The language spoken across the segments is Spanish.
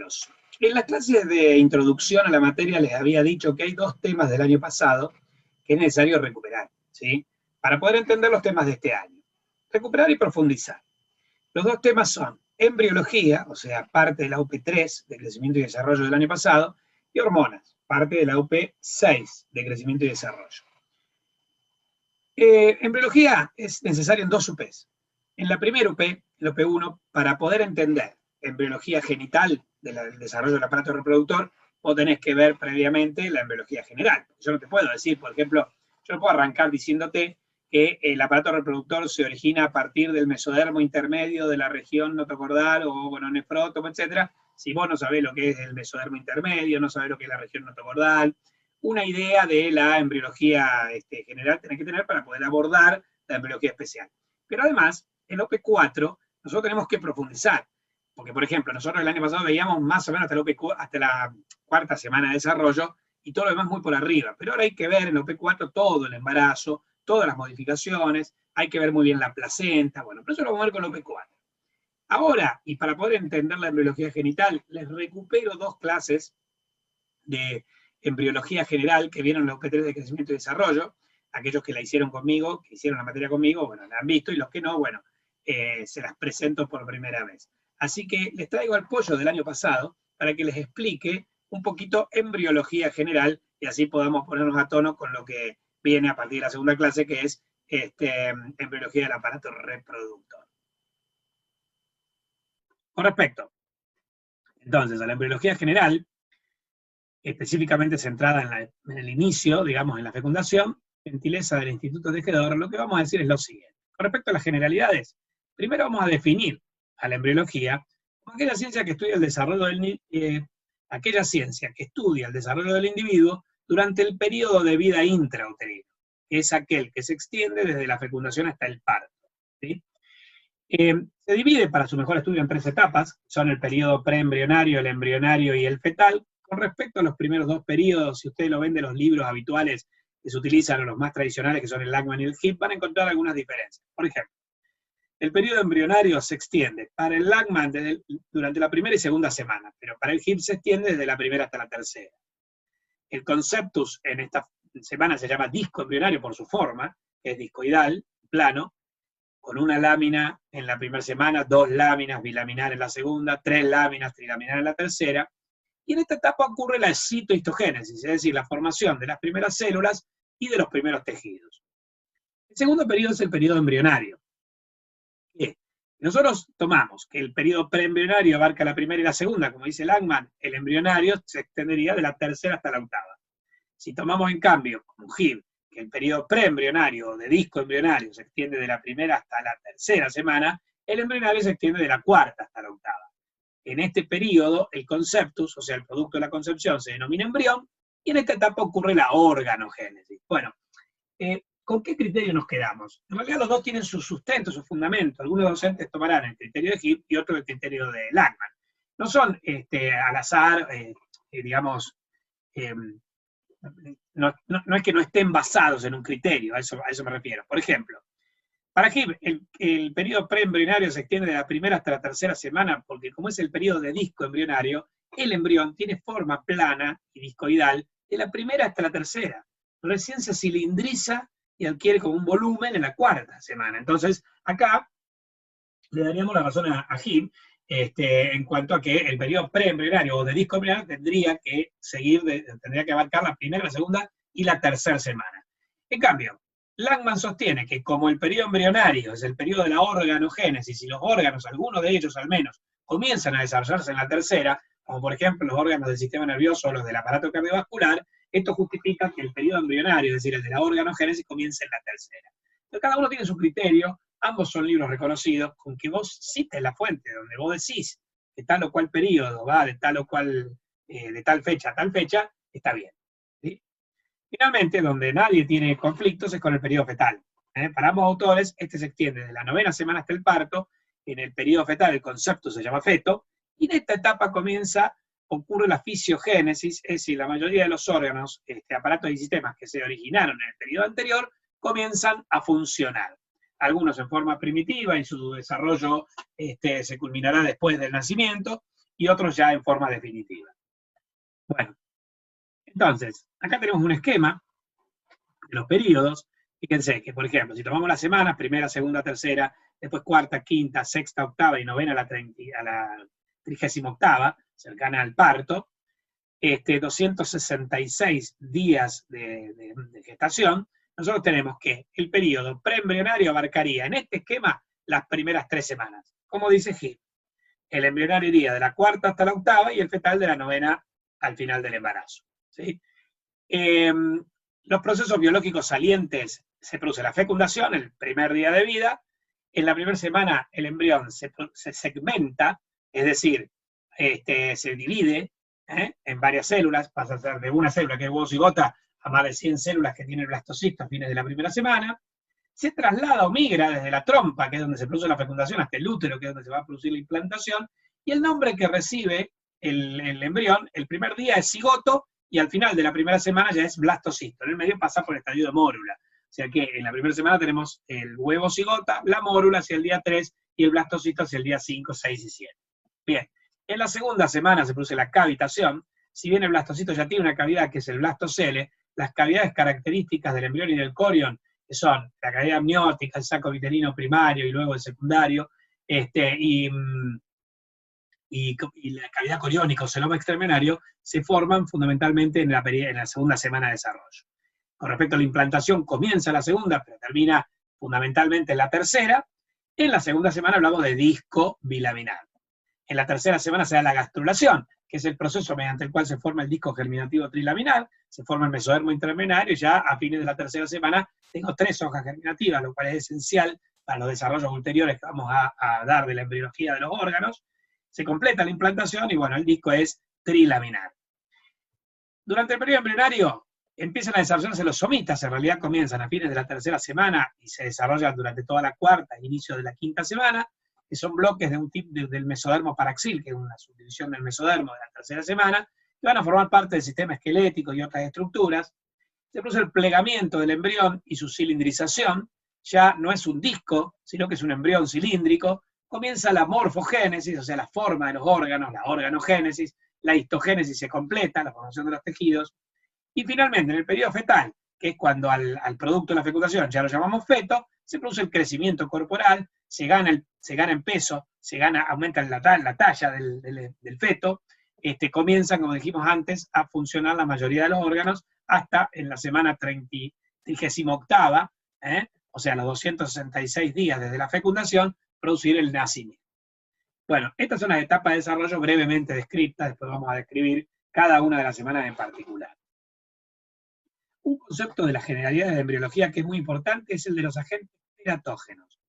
números. En las clases de introducción a la materia les había dicho que hay dos temas del año pasado que es necesario recuperar, ¿sí? Para poder entender los temas de este año. Recuperar y profundizar. Los dos temas son embriología, o sea, parte de la UP3 de crecimiento y desarrollo del año pasado, y hormonas, parte de la UP6 de crecimiento y desarrollo. Embriología es necesaria en dos UPs. En la primera UP, la UP1, para poder entender embriología genital del desarrollo del aparato reproductor, vos tenés que ver previamente la embriología general. Yo no te puedo decir, por ejemplo, yo no puedo arrancar diciéndote que el aparato reproductor se origina a partir del mesodermo intermedio de la región notocordal o gononefrótomo, etc. Si vos no sabés lo que es el mesodermo intermedio, no sabés lo que es la región notocordal, una idea de la embriología general tenés que tener para poder abordar la embriología especial. Pero además, en OP4, nosotros tenemos que profundizar. Porque, por ejemplo, nosotros el año pasado veíamos más o menos hasta la cuarta semana de desarrollo y todo lo demás muy por arriba. Pero ahora hay que ver en OP4 todo el embarazo, todas las modificaciones, hay que ver muy bien la placenta, bueno, pero eso lo vamos a ver con OP4. Ahora, y para poder entender la embriología genital, les recupero dos clases de embriología general que vieron la UP3 de crecimiento y desarrollo. Aquellos que la hicieron conmigo, que hicieron la materia conmigo, bueno, la han visto, y los que no, bueno, se las presento por primera vez. Así que les traigo al pollo del año pasado para que les explique un poquito embriología general y así podamos ponernos a tono con lo que viene a partir de la segunda clase, que es embriología del aparato reproductor. Con respecto, entonces, a la embriología general, específicamente centrada en el inicio, digamos, en la fecundación, gentileza del Instituto Tejedor, lo que vamos a decir es lo siguiente. Con respecto a las generalidades, primero vamos a definir a la embriología como aquella ciencia que estudia el desarrollo del individuo durante el periodo de vida intrauterino, que es aquel que se extiende desde la fecundación hasta el parto, ¿sí? Se divide para su mejor estudio en tres etapas, son el periodo preembrionario, el embrionario y el fetal. Con respecto a los primeros dos periodos, si ustedes lo ven de los libros habituales que se utilizan, o los más tradicionales, que son el Lachman y el Hipp, van a encontrar algunas diferencias. Por ejemplo, el periodo embrionario se extiende para el Lachman durante la primera y segunda semana, pero para el Hipp se extiende desde la primera hasta la tercera. El conceptus en esta semana se llama disco embrionario por su forma, que es discoidal, plano, con una lámina en la primera semana, dos láminas bilaminar en la segunda, tres láminas trilaminar en la tercera, y en esta etapa ocurre la citohistogénesis, es decir, la formación de las primeras células y de los primeros tejidos. El segundo periodo es el periodo embrionario. Nosotros tomamos que el periodo preembrionario abarca la primera y la segunda, como dice Lachman, el embrionario se extendería de la tercera hasta la octava. Si tomamos en cambio, como Hibb, que el periodo preembrionario o de disco embrionario se extiende de la primera hasta la tercera semana, el embrionario se extiende de la cuarta hasta la octava. En este periodo, el conceptus, o sea, el producto de la concepción, se denomina embrión, y en esta etapa ocurre la organogénesis. Bueno, ¿con qué criterio nos quedamos? En realidad los dos tienen su sustento, su fundamento. Algunos docentes tomarán el criterio de Hibb y otros el criterio de Lachman. No son al azar, digamos, no es que no estén basados en un criterio, a eso me refiero. Por ejemplo, para Hibb, el periodo preembrionario se extiende de la primera hasta la tercera semana, porque como es el periodo de disco embrionario, el embrión tiene forma plana y discoidal de la primera hasta la tercera. Recién se cilindriza y adquiere como un volumen en la cuarta semana. Entonces, acá le daríamos la razón a Hibb en cuanto a que el periodo preembrionario o de disco embrionario tendría que abarcar la primera, la segunda y la tercera semana. En cambio, Lachman sostiene que como el periodo embrionario es el periodo de la organogénesis y los órganos, algunos de ellos al menos, comienzan a desarrollarse en la tercera, como por ejemplo los órganos del sistema nervioso o los del aparato cardiovascular, esto justifica que el periodo embrionario, es decir, el de la organogénesis, comience en la tercera. Entonces, cada uno tiene su criterio, ambos son libros reconocidos, con que vos cites la fuente donde vos decís que tal o cual periodo va de tal o cual, de tal fecha a tal fecha, está bien. ¿Sí? Finalmente, donde nadie tiene conflictos es con el periodo fetal. Para ambos autores, este se extiende de la novena semana hasta el parto. En el periodo fetal el concepto se llama feto, y en esta etapa ocurre la fisiogénesis, es decir, la mayoría de los órganos, aparatos y sistemas que se originaron en el periodo anterior, comienzan a funcionar. Algunos en forma primitiva y su desarrollo se culminará después del nacimiento, y otros ya en forma definitiva. Bueno, entonces, acá tenemos un esquema de los periodos. Fíjense que, por ejemplo, si tomamos las semanas, primera, segunda, tercera, después cuarta, quinta, sexta, octava y novena a la 38ª, cercana al parto, 266 días de gestación, nosotros tenemos que el periodo preembrionario abarcaría en este esquema las primeras 3 semanas. Como dice Gil, el embrionario iría de la 4ª hasta la 8ª y el fetal de la 9ª al final del embarazo. ¿Sí? Los procesos biológicos salientes, se produce la fecundación, el primer día de vida. En la primera semana el embrión se segmenta, es decir, se divide en varias células, pasa a ser de una célula que es huevo cigota a más de 100 células que tiene el blastocisto a fines de la primera semana. Se traslada o migra desde la trompa, que es donde se produce la fecundación, hasta el útero, que es donde se va a producir la implantación, y el nombre que recibe el embrión, el primer día es cigoto, y al final de la primera semana ya es blastocisto. En el medio pasa por el estadio de mórula. O sea que en la primera semana tenemos el huevo cigota, la mórula hacia el día 3, y el blastocisto hacia el día 5, 6 y 7. Bien, en la segunda semana se produce la cavitación. Si bien el blastocisto ya tiene una cavidad que es el blastocele, las cavidades características del embrión y del corion, que son la cavidad amniótica, el saco vitelino primario y luego el secundario, y la cavidad coriónica o celoma extraembrionario, se forman fundamentalmente en la segunda semana de desarrollo. Con respecto a la implantación, comienza la segunda, pero termina fundamentalmente en la tercera. En la segunda semana hablamos de disco bilaminar. En la tercera semana se da la gastrulación, que es el proceso mediante el cual se forma el disco germinativo trilaminar, se forma el mesodermo intraembrionario, y ya a fines de la tercera semana tengo 3 hojas germinativas, lo cual es esencial para los desarrollos ulteriores que vamos a dar de la embriología de los órganos. Se completa la implantación y bueno, el disco es trilaminar. Durante el periodo embrionario empiezan a desarrollarse los somitas, en realidad comienzan a fines de la tercera semana y se desarrollan durante toda la cuarta e inicio de la quinta semana, que son bloques de un tipo del mesodermo paraxil, que es una subdivisión del mesodermo de la tercera semana, que van a formar parte del sistema esquelético y otras estructuras. Se produce el plegamiento del embrión y su cilindrización, ya no es un disco, sino que es un embrión cilíndrico. Comienza la morfogénesis, o sea, la forma de los órganos, la organogénesis, la histogénesis se completa, la formación de los tejidos, y finalmente en el periodo fetal, que es cuando al producto de la fecundación ya lo llamamos feto, se produce el crecimiento corporal, se gana en peso, aumenta la talla del feto, comienzan, como dijimos antes, a funcionar la mayoría de los órganos hasta en la semana 38ª, o sea, los 266 días desde la fecundación, producir el nacimiento. Bueno, estas son las etapas de desarrollo brevemente descritas, después vamos a describir cada una de las semanas en particular. Un concepto de las generalidades de embriología que es muy importante es el de los agentes teratógenos.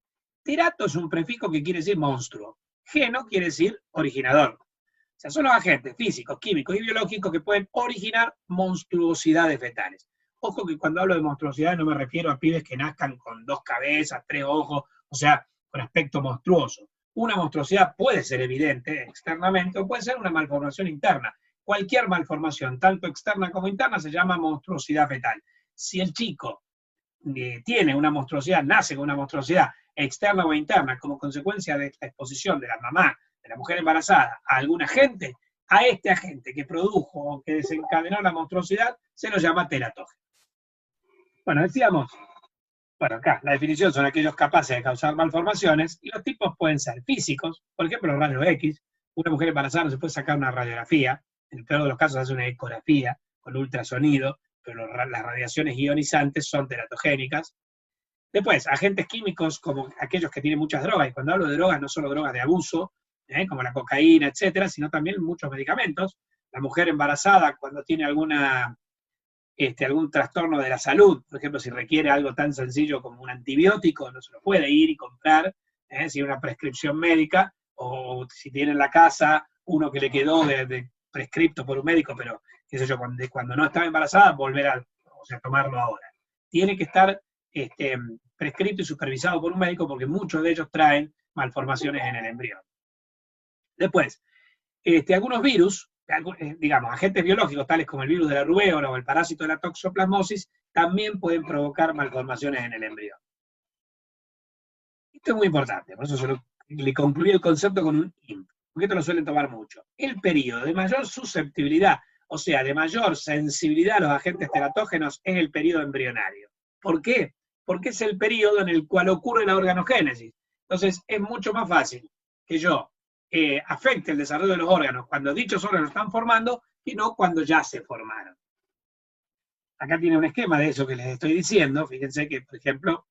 Terato es un prefijo que quiere decir monstruo, geno quiere decir originador. O sea, son los agentes físicos, químicos y biológicos que pueden originar monstruosidades fetales. Ojo que cuando hablo de monstruosidades no me refiero a pibes que nazcan con 2 cabezas, 3 ojos, o sea, con aspecto monstruoso. Una monstruosidad puede ser evidente externamente o puede ser una malformación interna. Cualquier malformación, tanto externa como interna, se llama monstruosidad fetal. Si el chico tiene una monstruosidad, nace con una monstruosidad externa o interna como consecuencia de esta exposición de la mamá, de la mujer embarazada, a algún agente, a este agente que produjo o que desencadenó la monstruosidad, se lo llama teratógeno. Bueno, decíamos, bueno, acá la definición son aquellos capaces de causar malformaciones, y los tipos pueden ser físicos, por ejemplo, los rayos X. Una mujer embarazada no se puede sacar una radiografía, en el peor de los casos hace una ecografía con ultrasonido, pero las radiaciones ionizantes son teratogénicas. Después, agentes químicos como aquellos que tienen muchas drogas, y cuando hablo de drogas no solo drogas de abuso, como la cocaína, etcétera, sino también muchos medicamentos. La mujer embarazada, cuando tiene algún trastorno de la salud, por ejemplo, si requiere algo tan sencillo como un antibiótico, no se lo puede ir y comprar, si hay una prescripción médica, o si tiene en la casa uno que le quedó de prescripto por un médico, pero, qué sé yo, cuando no estaba embarazada, volver a tomarlo ahora. Tiene que estar prescrito y supervisado por un médico, porque muchos de ellos traen malformaciones en el embrión. Después, algunos virus, digamos, agentes biológicos tales como el virus de la rubéola o el parásito de la toxoplasmosis, también pueden provocar malformaciones en el embrión. Esto es muy importante, por eso le concluí el concepto con un INP. porque esto lo suelen tomar mucho. El periodo de mayor susceptibilidad, o sea, de mayor sensibilidad a los agentes teratógenos, es el periodo embrionario. ¿Por qué? Porque es el periodo en el cual ocurre la organogénesis. Entonces, es mucho más fácil que yo afecte el desarrollo de los órganos cuando dichos órganos están formando, que no cuando ya se formaron. Acá tiene un esquema de eso que les estoy diciendo. Fíjense que, por ejemplo,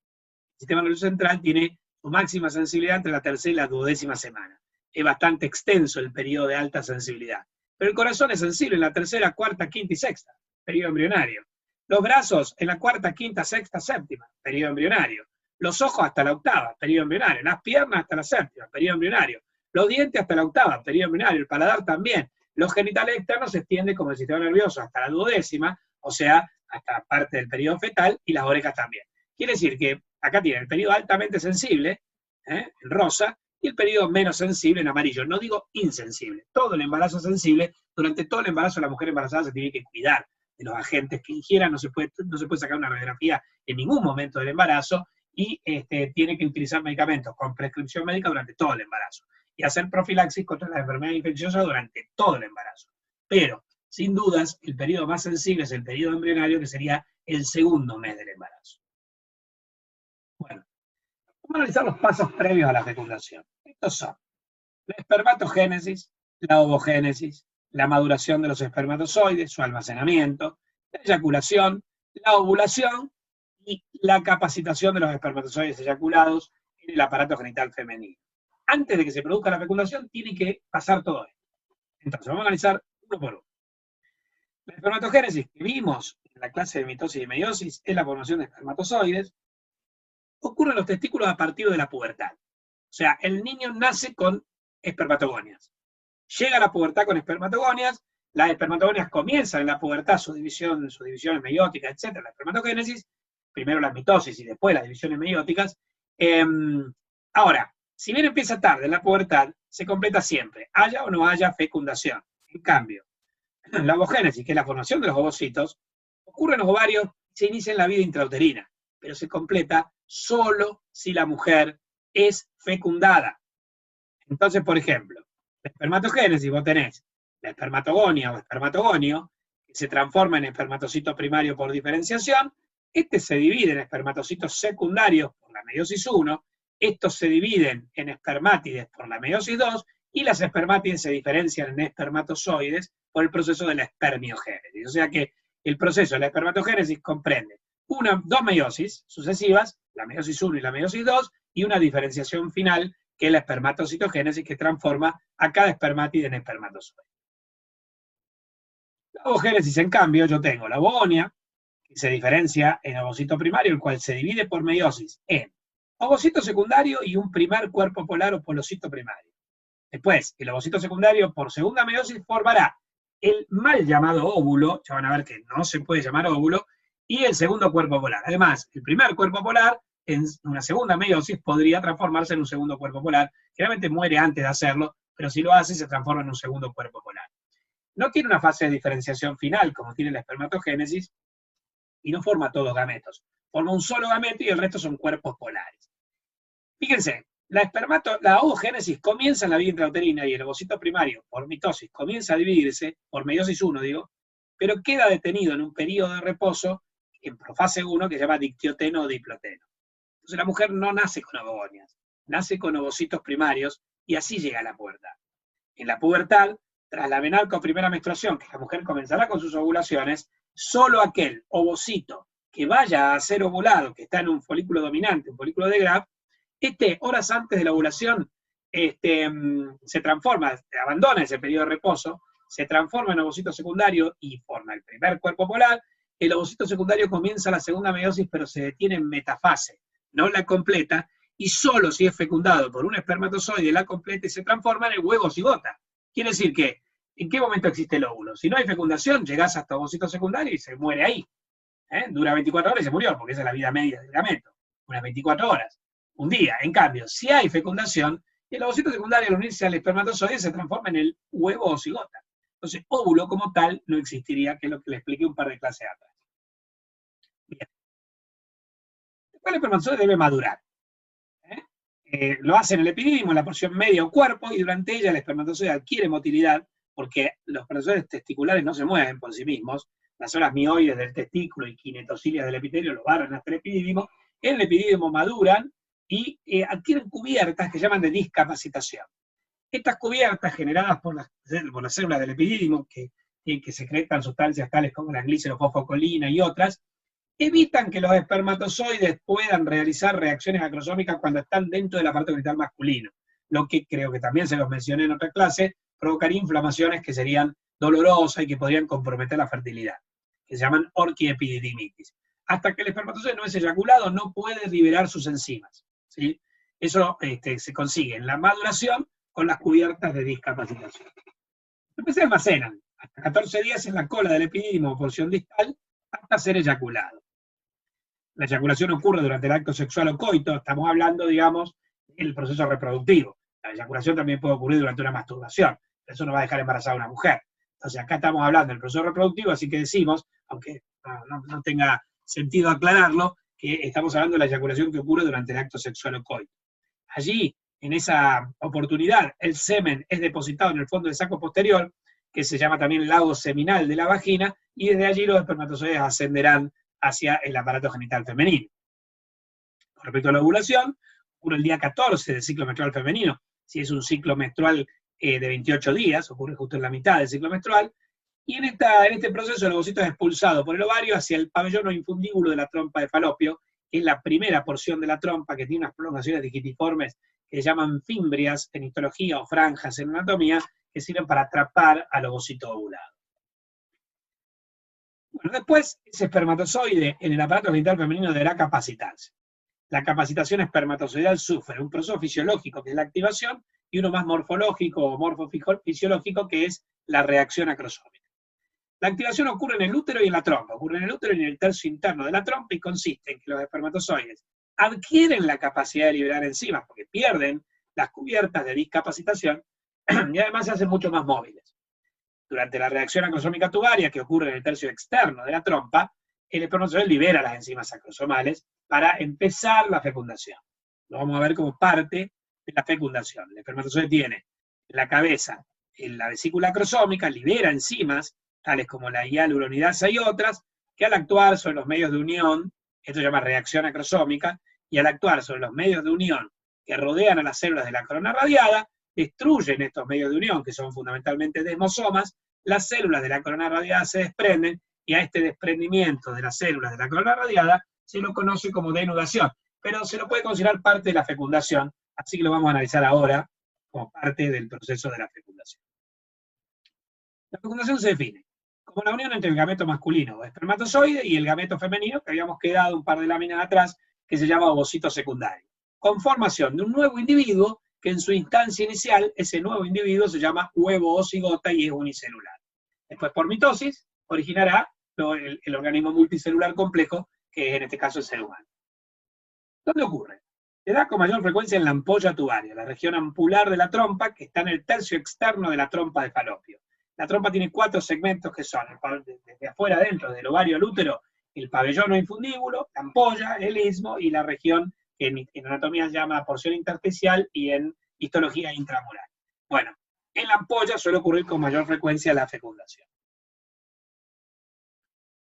el sistema nervioso central tiene su máxima sensibilidad entre la tercera y la 12ª semana. Es bastante extenso el periodo de alta sensibilidad. Pero el corazón es sensible en la tercera, cuarta, quinta y sexta, periodo embrionario. Los brazos en la cuarta, quinta, sexta, séptima, periodo embrionario. Los ojos hasta la octava, periodo embrionario. Las piernas hasta la séptima, periodo embrionario. Los dientes hasta la octava, periodo embrionario. El paladar también. Los genitales externos se extienden como el sistema nervioso hasta la 12ª, o sea, hasta parte del periodo fetal, y las orejas también. Quiere decir que acá tiene el periodo altamente sensible, en rosa, y el periodo menos sensible en amarillo. No digo insensible. Todo el embarazo es sensible. Durante todo el embarazo la mujer embarazada se tiene que cuidar de los agentes que ingiera. No se puede sacar una radiografía en ningún momento del embarazo y tiene que utilizar medicamentos con prescripción médica durante todo el embarazo. Y hacer profilaxis contra las enfermedades infecciosas durante todo el embarazo. Pero, sin dudas, el periodo más sensible es el periodo embrionario, que sería el segundo mes del embarazo. Bueno, vamos a analizar los pasos previos a la fecundación. Estos son la espermatogénesis, la ovogénesis, la maduración de los espermatozoides, su almacenamiento, la eyaculación, la ovulación y la capacitación de los espermatozoides eyaculados en el aparato genital femenino. Antes de que se produzca la fecundación, tiene que pasar todo esto. Entonces, vamos a analizar uno por uno. La espermatogénesis que vimos en la clase de mitosis y meiosis es la formación de espermatozoides. Ocurre en los testículos a partir de la pubertad. O sea, el niño nace con espermatogonias. Llega a la pubertad con espermatogonias, las espermatogonias comienzan en la pubertad sus divisiones meióticas, etc., la espermatogénesis, primero la mitosis y después las divisiones meióticas. Ahora, si bien empieza tarde en la pubertad, se completa siempre, haya o no haya fecundación. En cambio, la ovogénesis, que es la formación de los ovocitos, ocurre en los ovarios y se inicia en la vida intrauterina, pero se completa solo si la mujer es fecundada. Entonces, por ejemplo, la espermatogénesis, vos tenés la espermatogonia o espermatogonio, que se transforma en espermatocito primario por diferenciación. Este se divide en espermatocitos secundarios por la meiosis 1, estos se dividen en espermátides por la meiosis 2, y las espermátides se diferencian en espermatozoides por el proceso de la espermiogénesis. O sea que el proceso de la espermatogénesis comprende dos meiosis sucesivas, la meiosis 1 y la meiosis 2, y una diferenciación final, que es la espermatocitogénesis, que transforma a cada espermátide en espermatozoide. La ovogénesis, en cambio, yo tengo la ovogonia, que se diferencia en ovocito primario, el cual se divide por meiosis en ovocito secundario y un primer cuerpo polar o polocito primario. Después, el ovocito secundario por segunda meiosis formará el mal llamado óvulo, ya van a ver que no se puede llamar óvulo, y el segundo cuerpo polar. Además, el primer cuerpo polar, en una segunda meiosis, podría transformarse en un segundo cuerpo polar. Generalmente muere antes de hacerlo, pero si lo hace, se transforma en un segundo cuerpo polar. No tiene una fase de diferenciación final, como tiene la espermatogénesis, y no forma todos gametos. Forma un solo gameto y el resto son cuerpos polares. Fíjense, la ovogénesis comienza en la vida intrauterina y el ovocito primario, por mitosis, comienza a dividirse, por meiosis 1, digo, pero queda detenido en un periodo de reposo, en profase 1, que se llama dictioteno o diploteno. Entonces la mujer no nace con ovogonias, nace con ovocitos primarios, y así llega a la pubertad. En la pubertad, tras la menarca o primera menstruación, que la mujer comenzará con sus ovulaciones, solo aquel ovocito que vaya a ser ovulado, que está en un folículo dominante, un folículo de Graf, horas antes de la ovulación, se transforma, abandona ese periodo de reposo, se transforma en ovocito secundario y forma el primer cuerpo polar. El ovocito secundario comienza la segunda meiosis, pero se detiene en metafase, no la completa, y solo si es fecundado por un espermatozoide la completa y se transforma en el huevo cigota. Quiere decir que, ¿en qué momento existe el óvulo? Si no hay fecundación, llegás hasta ovocito secundario y se muere ahí. Dura 24 horas y se murió, porque esa es la vida media del gameto, unas 24 horas, un día. En cambio, si hay fecundación, el ovocito secundario al unirse al espermatozoide se transforma en el huevo o cigota. Entonces, óvulo como tal no existiría, que es lo que le expliqué un par de clases atrás. Bien. Después el espermatozoide debe madurar. Lo hace en el epidídimo, en la porción media o cuerpo, y durante ella el espermatozoide adquiere motilidad, porque los espermatozoides testiculares no se mueven por sí mismos, las zonas mioides del testículo y kinetocilias del epitelio lo barran hasta el epidídimo, en el epidídimo maduran y adquieren cubiertas que llaman de discapacitación. Estas cubiertas generadas por las células del epidídimo, que secretan sustancias tales como la glicerofosfocolina y otras, evitan que los espermatozoides puedan realizar reacciones acrosómicas cuando están dentro del aparato genital masculino, lo que creo que también se los mencioné en otra clase, provocaría inflamaciones que serían dolorosas y que podrían comprometer la fertilidad, que se llaman orquiepididimitis. Hasta que el espermatozoide no es eyaculado, no puede liberar sus enzimas, ¿sí? Eso se consigue en la maduración con las cubiertas de discapacitación. Después se almacenan hasta 14 días en la cola del epidídimo o porción distal hasta ser eyaculado. La eyaculación ocurre durante el acto sexual o coito, estamos hablando, digamos, del proceso reproductivo. La eyaculación también puede ocurrir durante una masturbación, eso no va a dejar embarazada a una mujer. Entonces acá estamos hablando del proceso reproductivo, así que decimos, aunque no tenga sentido aclararlo, que estamos hablando de la eyaculación que ocurre durante el acto sexual o coito. Allí, en esa oportunidad, el semen es depositado en el fondo del saco posterior, que se llama también lago seminal de la vagina, y desde allí los espermatozoides ascenderán hacia el aparato genital femenino. Con respecto a la ovulación, ocurre el día 14 del ciclo menstrual femenino. Si es un ciclo menstrual de 28 días, ocurre justo en la mitad del ciclo menstrual, y en este proceso el ovocito es expulsado por el ovario hacia el pabellón o infundíbulo de la trompa de Falopio, que es la primera porción de la trompa que tiene unas prolongaciones digitiformes que se llaman fimbrias en histología o franjas en anatomía, que sirven para atrapar al ovocito ovulado. Bueno, después ese espermatozoide en el aparato genital femenino deberá capacitarse. La capacitación espermatozoidal sufre un proceso fisiológico, que es la activación, y uno más morfológico o morfofisiológico, que es la reacción acrosómica. La activación ocurre en el útero y en la trompa, ocurre en el útero y en el tercio interno de la trompa, y consiste en que los espermatozoides adquieren la capacidad de liberar enzimas, porque pierden las cubiertas de discapacitación, y además se hacen mucho más móviles. Durante la reacción acrosómica tubaria, que ocurre en el tercio externo de la trompa, el espermatozoide libera las enzimas acrosomales para empezar la fecundación. Lo vamos a ver como parte de la fecundación. El espermatozoide tiene en la cabeza, en la vesícula acrosómica, libera enzimas, tales como la hialuronidasa y otras, que al actuar sobre los medios de unión, esto se llama reacción acrosómica, y al actuar sobre los medios de unión que rodean a las células de la corona radiada, destruyen estos medios de unión, que son fundamentalmente desmosomas, las células de la corona radiada se desprenden, y a este desprendimiento de las células de la corona radiada se lo conoce como denudación, pero se lo puede considerar parte de la fecundación, así que lo vamos a analizar ahora como parte del proceso de la fecundación. La fecundación se define como la unión entre el gameto masculino o espermatozoide y el gameto femenino, que habíamos quedado un par de láminas atrás, que se llama ovocito secundario, con formación de un nuevo individuo que en su instancia inicial, ese nuevo individuo se llama huevo o cigota y es unicelular. Después, por mitosis, originará el organismo multicelular complejo, que es en este caso el ser humano. ¿Dónde ocurre? Se da con mayor frecuencia en la ampolla tubaria, la región ampular de la trompa, que está en el tercio externo de la trompa de Falopio. La trompa tiene 4 segmentos que son, desde afuera adentro, del ovario al útero, el pabellón o infundíbulo, la ampolla, el istmo y la región que en anatomía se llama porción intersticial y en histología intramural. Bueno, en la ampolla suele ocurrir con mayor frecuencia la fecundación.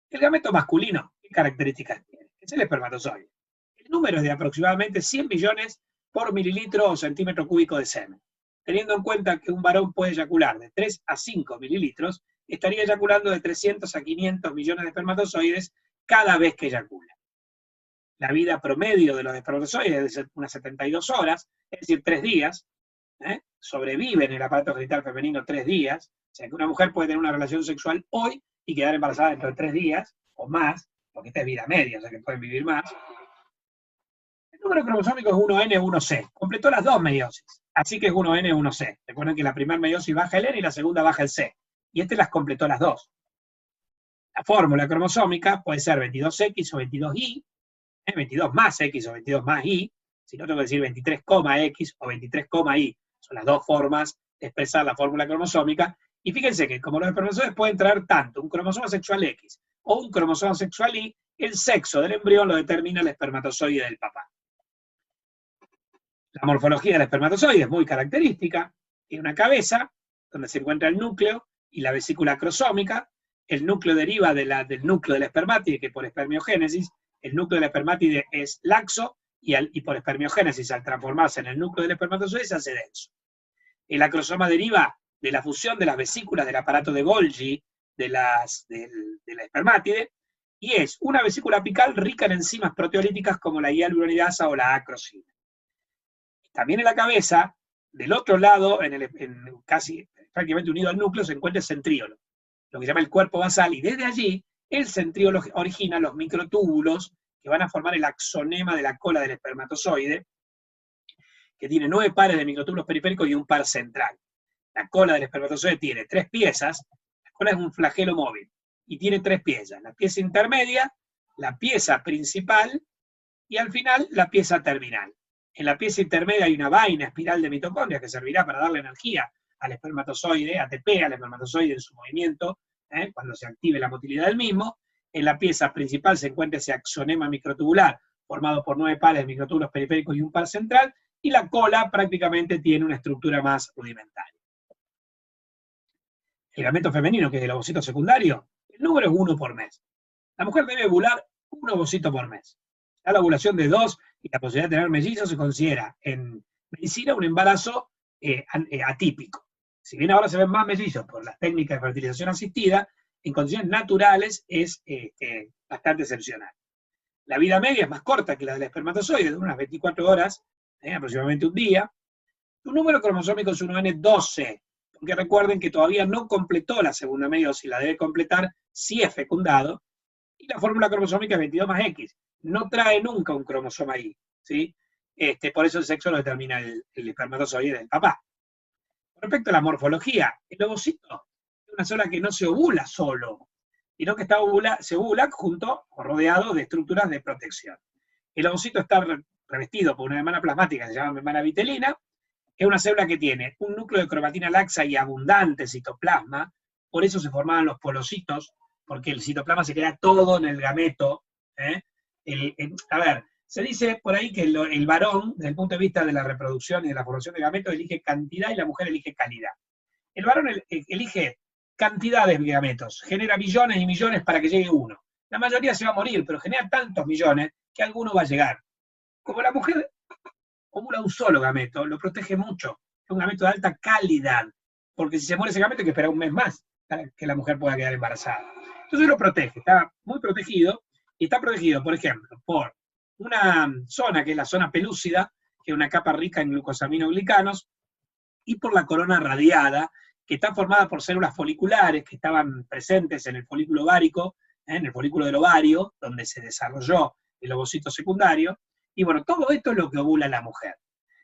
El gameto masculino, ¿qué características tiene? Es el espermatozoide. El número es de aproximadamente 100 millones por mililitro o centímetro cúbico de semen. Teniendo en cuenta que un varón puede eyacular de 3 a 5 mililitros, estaría eyaculando de 300 a 500 millones de espermatozoides cada vez que eyacula. La vida promedio de los espermatozoides es de unas 72 horas, es decir, 3 días. Sobrevive en el aparato genital femenino 3 días, o sea que una mujer puede tener una relación sexual hoy y quedar embarazada dentro de 3 días o más, porque esta es vida media, o sea que pueden vivir más. El número cromosómico es 1N, 1C. Completó las 2 meiosis, así que es 1N, 1C. Recuerden que la primera meiosis baja el N y la segunda baja el C. Y este las completó las 2. La fórmula cromosómica puede ser 22X o 22Y, 22 más X o 22 más Y, si no tengo que decir 23,X o 23,Y. Son las 2 formas de expresar la fórmula cromosómica. Y fíjense que como los espermatozoides pueden traer tanto un cromosoma sexual X o un cromosoma sexual Y, el sexo del embrión lo determina el espermatozoide del papá. La morfología del espermatozoide es muy característica. Tiene una cabeza, donde se encuentra el núcleo y la vesícula crosómica. El núcleo deriva del núcleo del espermátide, que por espermiogénesis, el núcleo del espermátide es laxo, y por espermiogénesis, al transformarse en el núcleo del espermatozoide, se hace denso. El acrosoma deriva de la fusión de las vesículas del aparato de Golgi de la espermátide, y es una vesícula apical rica en enzimas proteolíticas como la hialuronidasa o la acrosina. También en la cabeza, del otro lado, casi prácticamente unido al núcleo, se encuentra el centríolo, lo que se llama el cuerpo basal, y desde allí el centríolo origina los microtúbulos que van a formar el axonema de la cola del espermatozoide, que tiene 9 pares de microtúbulos periféricos y un par central. La cola del espermatozoide tiene 3 piezas, la cola es un flagelo móvil, y tiene 3 piezas: la pieza intermedia, la pieza principal, y al final la pieza terminal. En la pieza intermedia hay una vaina espiral de mitocondrias que servirá para darle energía al espermatozoide, ATP al espermatozoide en su movimiento, cuando se active la motilidad del mismo. En la pieza principal se encuentra ese axonema microtubular, formado por 9 pares de microtúbulos periféricos y un par central, y la cola prácticamente tiene una estructura más rudimentaria. El gameto femenino, que es el ovocito secundario, el número es 1 por mes. La mujer debe ovular 1 ovocito por mes. La ovulación de 2 y la posibilidad de tener mellizos se considera en medicina un embarazo atípico. Si bien ahora se ven más mellizos por las técnicas de fertilización asistida, en condiciones naturales es bastante excepcional. La vida media es más corta que la del espermatozoide, de unas 24 horas, aproximadamente un día. Su número cromosómico es 1n12, porque recuerden que todavía no completó la segunda meiosis, la debe completar si es fecundado, y la fórmula cromosómica es 22 más X. No trae nunca un cromosoma Y, ¿sí? Por eso el sexo lo determina el espermatozoide del papá. Respecto a la morfología, el ovocito es una célula que no se ovula solo, sino que se ovula junto o rodeado de estructuras de protección. El ovocito está revestido por una membrana plasmática que se llama membrana vitelina. Es una célula que tiene un núcleo de cromatina laxa y abundante citoplasma, por eso se formaban los polocitos, porque el citoplasma se crea todo en el gameto. A ver, se dice por ahí que el varón, desde el punto de vista de la reproducción y de la formación de gametos, elige cantidad y la mujer elige calidad. El varón elige cantidades de gametos, genera millones y millones para que llegue uno. La mayoría se va a morir, pero genera tantos millones que alguno va a llegar. Como la mujer ovula un solo gameto, lo protege mucho. Es un gameto de alta calidad, porque si se muere ese gameto hay que esperar un mes más para que la mujer pueda quedar embarazada. Entonces lo protege, está muy protegido, y está protegido, por ejemplo, por una zona que es la zona pelúcida, que es una capa rica en glucosaminoglicanos, y por la corona radiada, que está formada por células foliculares que estaban presentes en el folículo ovárico, en el folículo del ovario, donde se desarrolló el ovocito secundario, y bueno, todo esto es lo que ovula la mujer.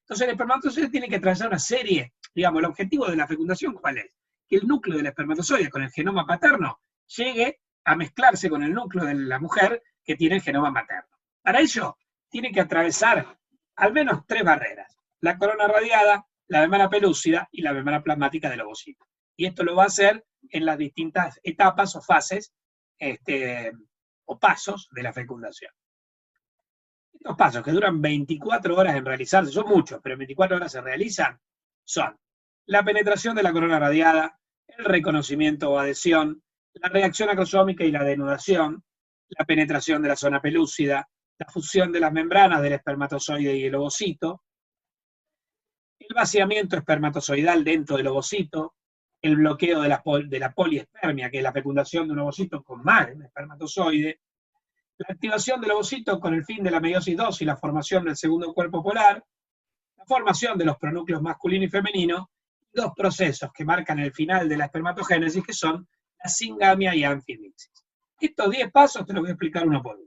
Entonces el espermatozoide tiene que atravesar una serie, digamos, el objetivo de la fecundación, ¿cuál es? Que el núcleo del espermatozoide con el genoma paterno llegue a mezclarse con el núcleo de la mujer que tiene el genoma materno. Para ello, tiene que atravesar al menos 3 barreras: la corona radiada, la membrana pelúcida y la membrana plasmática del ovocito. Y esto lo va a hacer en las distintas etapas o fases o pasos de la fecundación. Estos pasos, que duran 24 horas en realizarse, son muchos, pero en 24 horas se realizan, son la penetración de la corona radiada, el reconocimiento o adhesión, la reacción acrosómica y la denudación, la penetración de la zona pelúcida, la fusión de las membranas del espermatozoide y el ovocito, el vaciamiento espermatozoidal dentro del ovocito, el bloqueo de la poliespermia, que es la fecundación de un ovocito con más de un espermatozoide, la activación del ovocito con el fin de la meiosis 2 y la formación del segundo cuerpo polar, la formación de los pronúcleos masculino y femenino, y 2 procesos que marcan el final de la espermatogénesis, que son la singamia y anfimixis. Estos 10 pasos te los voy a explicar uno por uno.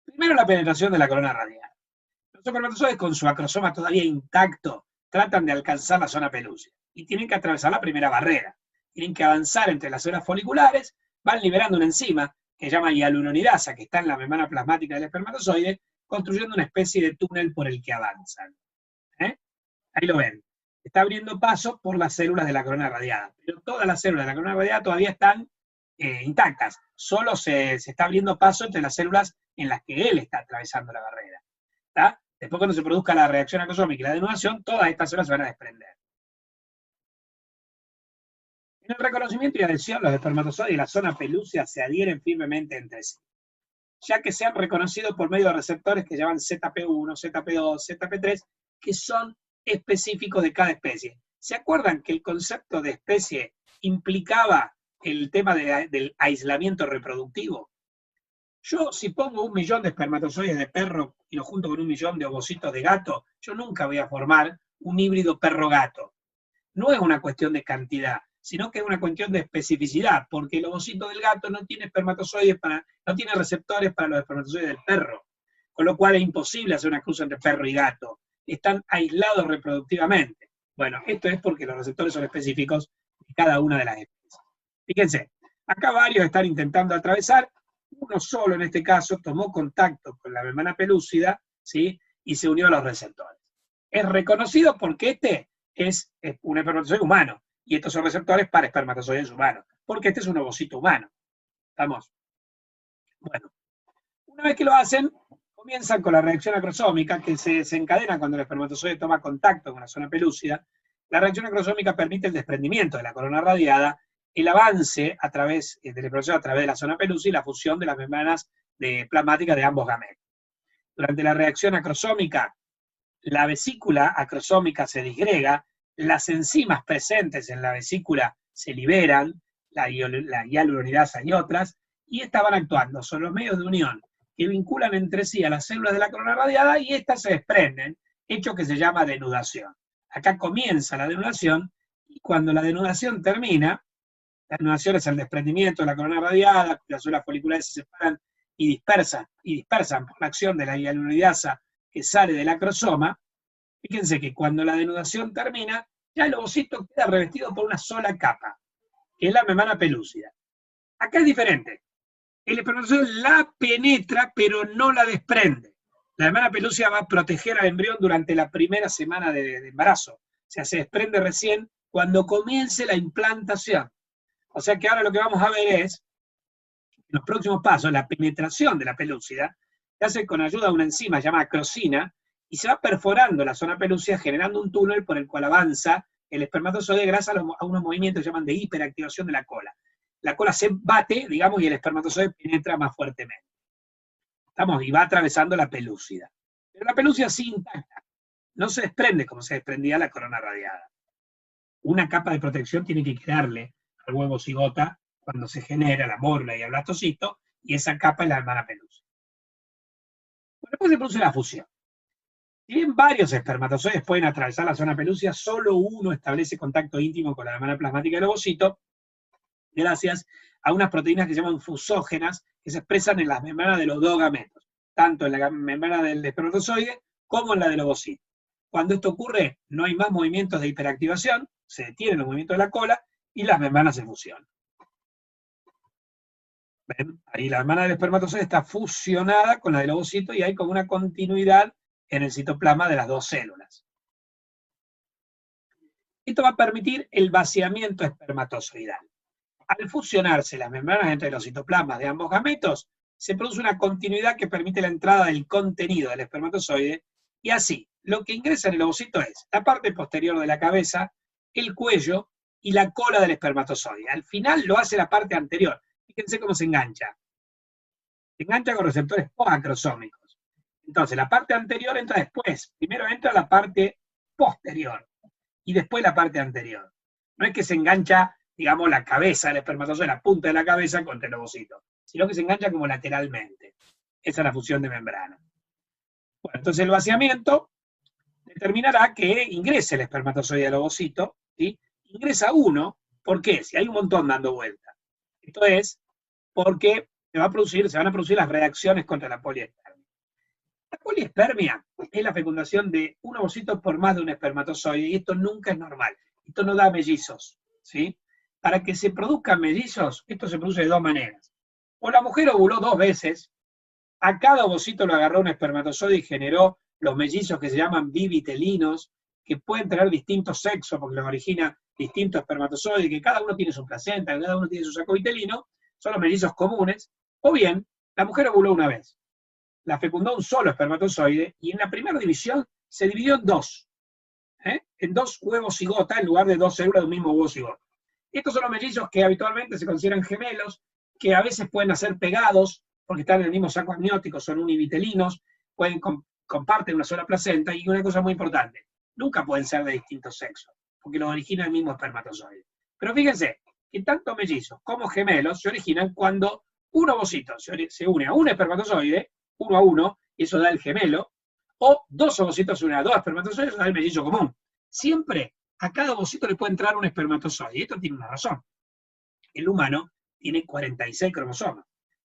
Primero, la penetración de la corona radial. Los espermatozoides, con su acrosoma todavía intacto, tratan de alcanzar la zona pelúcida y tienen que atravesar la primera barrera. Tienen que avanzar entre las células foliculares, van liberando una enzima que se llama hialuronidasa, que está en la membrana plasmática del espermatozoide, construyendo una especie de túnel por el que avanzan. Ahí lo ven. Está abriendo paso por las células de la corona radiada, pero todas las células de la corona radiada todavía están intactas. Solo se está abriendo paso entre las células en las que él está atravesando la barrera. ¿Está? Después cuando se produzca la reacción acrosómica y la denudación, todas estas células se van a desprender. En el reconocimiento y adhesión, los espermatozoides y la zona pelúcida se adhieren firmemente entre sí, ya que se han reconocido por medio de receptores que llaman ZP1, ZP2, ZP3, que son específicos de cada especie. ¿Se acuerdan que el concepto de especie implicaba el tema del aislamiento reproductivo? Yo, si pongo 1 millón de espermatozoides de perro y lo junto con 1 millón de ovocitos de gato, yo nunca voy a formar un híbrido perro-gato. No es una cuestión de cantidad, sino que es una cuestión de especificidad, porque el ovocito del gato no tiene espermatozoides no tiene receptores para los espermatozoides del perro, con lo cual es imposible hacer una cruz entre perro y gato. Están aislados reproductivamente. Bueno, esto es porque los receptores son específicos de cada una de las especies. Fíjense, acá varios están intentando atravesar, uno solo en este caso tomó contacto con la membrana pelúcida, ¿sí? Y se unió a los receptores. Es reconocido porque este es un espermatozoide humano, y estos son receptores para espermatozoides humanos, porque este es un ovocito humano. ¿Estamos? Bueno, una vez que lo hacen, comienzan con la reacción acrosómica, que se desencadena cuando el espermatozoide toma contacto con la zona pelúcida. La reacción acrosómica permite el desprendimiento de la corona radiada, el avance a través del espermatozoide a través de la zona pelúcida y la fusión de las membranas plasmáticas de ambos gametos. Durante la reacción acrosómica, la vesícula acrosómica se disgrega, las enzimas presentes en la vesícula se liberan, la hialuronidasa y otras, y estas van actuando sobre los medios de unión que vinculan entre sí a las células de la corona radiada y estas se desprenden, hecho que se llama denudación. Acá comienza la denudación, y cuando la denudación termina, la denudación es el desprendimiento de la corona radiada, las células foliculares se separan y dispersan por la acción de la hialuronidasa que sale del acrosoma. Fíjense que cuando la denudación termina, ya el ovocito queda revestido por una sola capa, que es la membrana pelúcida. Acá es diferente. El espermatozoide la penetra, pero no la desprende. La membrana pelúcida va a proteger al embrión durante la primera semana de embarazo. O sea, se desprende recién cuando comience la implantación. O sea que ahora lo que vamos a ver es, en los próximos pasos, la penetración de la pelúcida se hace con ayuda de una enzima llamada acrosina, y se va perforando la zona pelúcida generando un túnel por el cual avanza el espermatozoide gracias a unos movimientos que llaman de hiperactivación de la cola. La cola se bate, digamos, y el espermatozoide penetra más fuertemente. ¿Estamos? Y va atravesando la pelúcida. Pero la pelúcida sí intacta, no se desprende como se desprendía la corona radiada. Una capa de protección tiene que quedarle al huevo cigota cuando se genera la mórula y el blastocito, y esa capa es la membrana pelúcida. Bueno, después se produce la fusión. Si bien varios espermatozoides pueden atravesar la zona pelúcida, solo uno establece contacto íntimo con la membrana plasmática del ovocito, gracias a unas proteínas que se llaman fusógenas, que se expresan en las membranas de los dos gametos, tanto en la membrana del espermatozoide como en la del ovocito. Cuando esto ocurre, no hay más movimientos de hiperactivación, se detienen los movimientos de la cola y las membranas se fusionan. ¿Ven? Ahí la membrana del espermatozoide está fusionada con la del ovocito y hay como una continuidad en el citoplasma de las dos células. Esto va a permitir el vaciamiento espermatozoidal. Al fusionarse las membranas entre los citoplasmas de ambos gametos, se produce una continuidad que permite la entrada del contenido del espermatozoide, y así, lo que ingresa en el ovocito es la parte posterior de la cabeza, el cuello y la cola del espermatozoide. Al final lo hace la parte anterior. Fíjense cómo se engancha. Se engancha con receptores acrosómicos. Entonces, la parte anterior entra después. Primero entra la parte posterior y después la parte anterior. No es que se engancha, digamos, la cabeza del espermatozoide, la punta de la cabeza contra el ovocito, sino que se engancha como lateralmente. Esa es la fusión de membrana. Bueno, entonces el vaciamiento determinará que ingrese el espermatozoide al ovocito, ¿sí? Ingresa uno, ¿por qué? Si hay un montón dando vuelta. Esto es porque se van a producir las reacciones contra la poliespermia. La poliespermia es la fecundación de un ovocito por más de un espermatozoide, y esto nunca es normal. Esto no da mellizos, ¿sí? Para que se produzcan mellizos, esto se produce de dos maneras. O la mujer ovuló 2 veces, a cada ovocito lo agarró un espermatozoide y generó los mellizos que se llaman bivitelinos, que pueden tener distintos sexos, porque los origina distintos espermatozoides, que cada uno tiene su placenta, cada uno tiene su saco vitelino, son los mellizos comunes. O bien, la mujer ovuló una vez. la fecundó un solo espermatozoide, y en la primera división se dividió en dos. En dos huevos cigota en lugar de dos células de un mismo huevo cigota. Estos son los mellizos que habitualmente se consideran gemelos, que a veces pueden nacer pegados, porque están en el mismo saco amniótico, son univitelinos, comparten una sola placenta, y una cosa muy importante, nunca pueden ser de distintos sexos, porque los origina el mismo espermatozoide. Pero fíjense, que tanto mellizos como gemelos se originan cuando un ovocito se une a un espermatozoide, uno a uno, y eso da el gemelo, o dos ovocitos se unen a dos espermatozoides, da el mellizo común. Siempre a cada ovocito le puede entrar un espermatozoide, y esto tiene una razón. El humano tiene 46 cromosomas,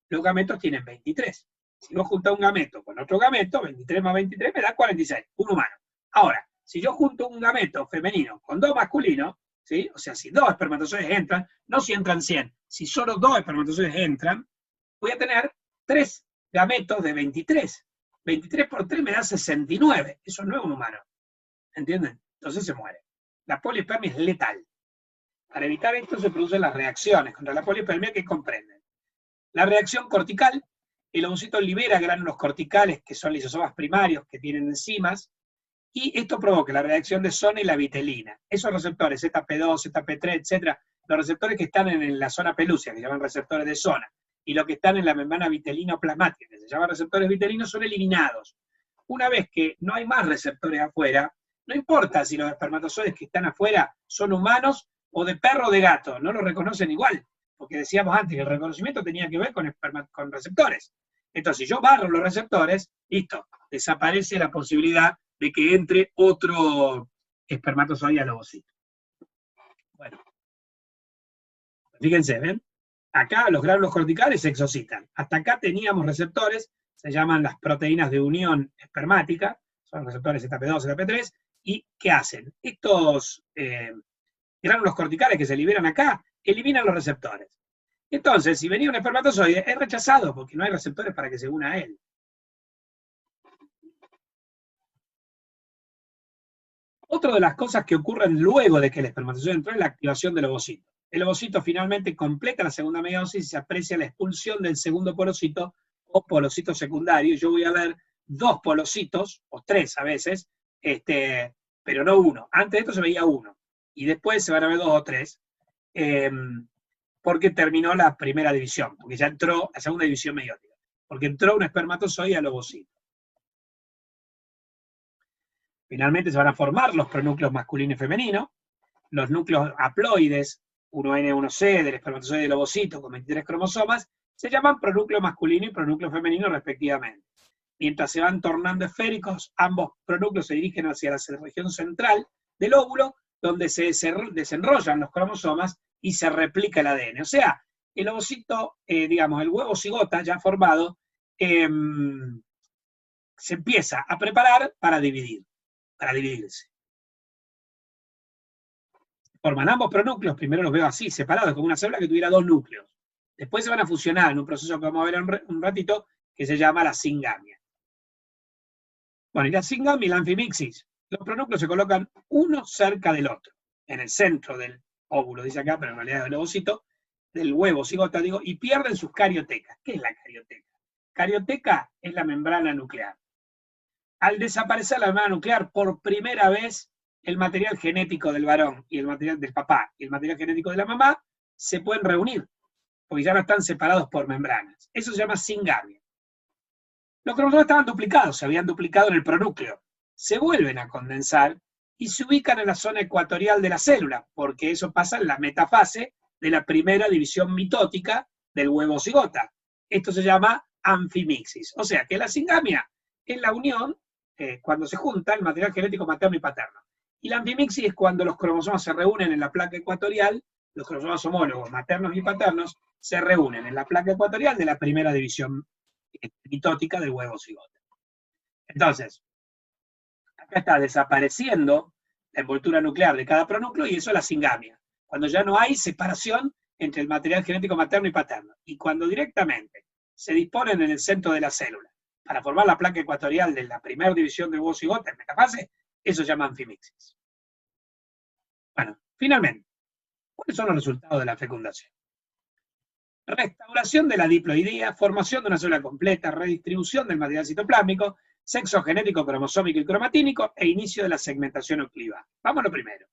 los gametos tienen 23. Si vos juntás un gameto con otro gameto, 23 más 23 me da 46, un humano. Ahora, si yo junto un gameto femenino con dos masculinos, ¿sí? O sea, si dos espermatozoides entran, no si entran 100, si solo dos espermatozoides entran, voy a tener 3 gametos de 23. 23 por 3 me da 69, eso no es un humano. ¿Entienden? Entonces se muere. La poliespermia es letal. Para evitar esto se producen las reacciones contra la poliespermia que comprenden. La reacción cortical, el ovocito libera gránulos corticales que son lisosomas primarios que tienen enzimas, y esto provoca la reacción de zona y la vitelina. Esos receptores, ZP2, ZP3, etc., los receptores que están en la zona pelúcea, que se llaman receptores de zona, y los que están en la membrana vitelino-plasmática, que se llaman receptores vitelinos, son eliminados. Una vez que no hay más receptores afuera, no importa si los espermatozoides que están afuera son humanos o de perro o de gato, no los reconocen igual, porque decíamos antes que el reconocimiento tenía que ver con receptores. Entonces, si yo barro los receptores, listo, desaparece la posibilidad de que entre otro espermatozoide al ovocito. Bueno, fíjense, ¿ven? Acá los gránulos corticales se exocitan. Hasta acá teníamos receptores, se llaman las proteínas de unión espermática, son receptores ZP2, ZP3, ¿y qué hacen? Estos gránulos corticales que se liberan acá, eliminan los receptores. Entonces, si venía un espermatozoide, es rechazado, porque no hay receptores para que se una a él. Otra de las cosas que ocurren luego de que el espermatozoide entró es la activación del ovocito. El ovocito finalmente completa la segunda meiosis y se aprecia la expulsión del segundo polocito o polocito secundario. Yo voy a ver dos polocitos, o tres a veces, pero no uno. Antes de esto se veía uno, y después se van a ver dos o tres, porque terminó la primera división, porque ya entró la segunda división meiótica, porque entró un espermatozoide al ovocito. Finalmente se van a formar los pronúcleos masculino y femenino, los núcleos haploides, 1N, 1C, del espermatozoide del ovocito con 23 cromosomas, se llaman pronúcleo masculino y pronúcleo femenino respectivamente. Mientras se van tornando esféricos, ambos pronúcleos se dirigen hacia la región central del óvulo, donde se desenrollan los cromosomas y se replica el ADN. O sea, el ovocito, digamos, el huevo cigota ya formado, se empieza a preparar para dividirse. Forman ambos pronúcleos, primero los veo así, separados, como una célula que tuviera dos núcleos. Después se van a fusionar en un proceso que vamos a ver en un ratito, que se llama la singamia. Bueno, y la singamia y la anfimixis. Los pronúcleos se colocan uno cerca del otro, en el centro del óvulo, dice acá, pero en realidad del ovocito, del huevo cigota, digo, y pierden sus cariotecas. ¿Qué es la carioteca? Carioteca es la membrana nuclear. Al desaparecer la membrana nuclear, por primera vez, el material genético del varón y el material del papá y el material genético de la mamá se pueden reunir, porque ya no están separados por membranas. Eso se llama singamia. Los cromosomas estaban duplicados, se habían duplicado en el pronúcleo. Se vuelven a condensar y se ubican en la zona ecuatorial de la célula, porque eso pasa en la metafase de la primera división mitótica del huevo cigota. Esto se llama anfimixis. O sea que la singamia es la unión, cuando se junta el material genético materno y paterno. Y la anfimixis es cuando los cromosomas se reúnen en la placa ecuatorial, los cromosomas homólogos maternos y paternos se reúnen en la placa ecuatorial de la primera división mitótica del huevo cigota. Entonces, acá está desapareciendo la envoltura nuclear de cada pronúcleo y eso es la singamia, cuando ya no hay separación entre el material genético materno y paterno, y cuando directamente se disponen en el centro de la célula para formar la placa ecuatorial de la primera división del huevo cigota en metafase, eso se llama anfimixis. Bueno, finalmente, ¿cuáles son los resultados de la fecundación? restauración de la diploidía, formación de una célula completa, redistribución del material citoplásmico, sexo genético, cromosómico y cromatínico, e inicio de la segmentación ocliva. Vamos a lo primero.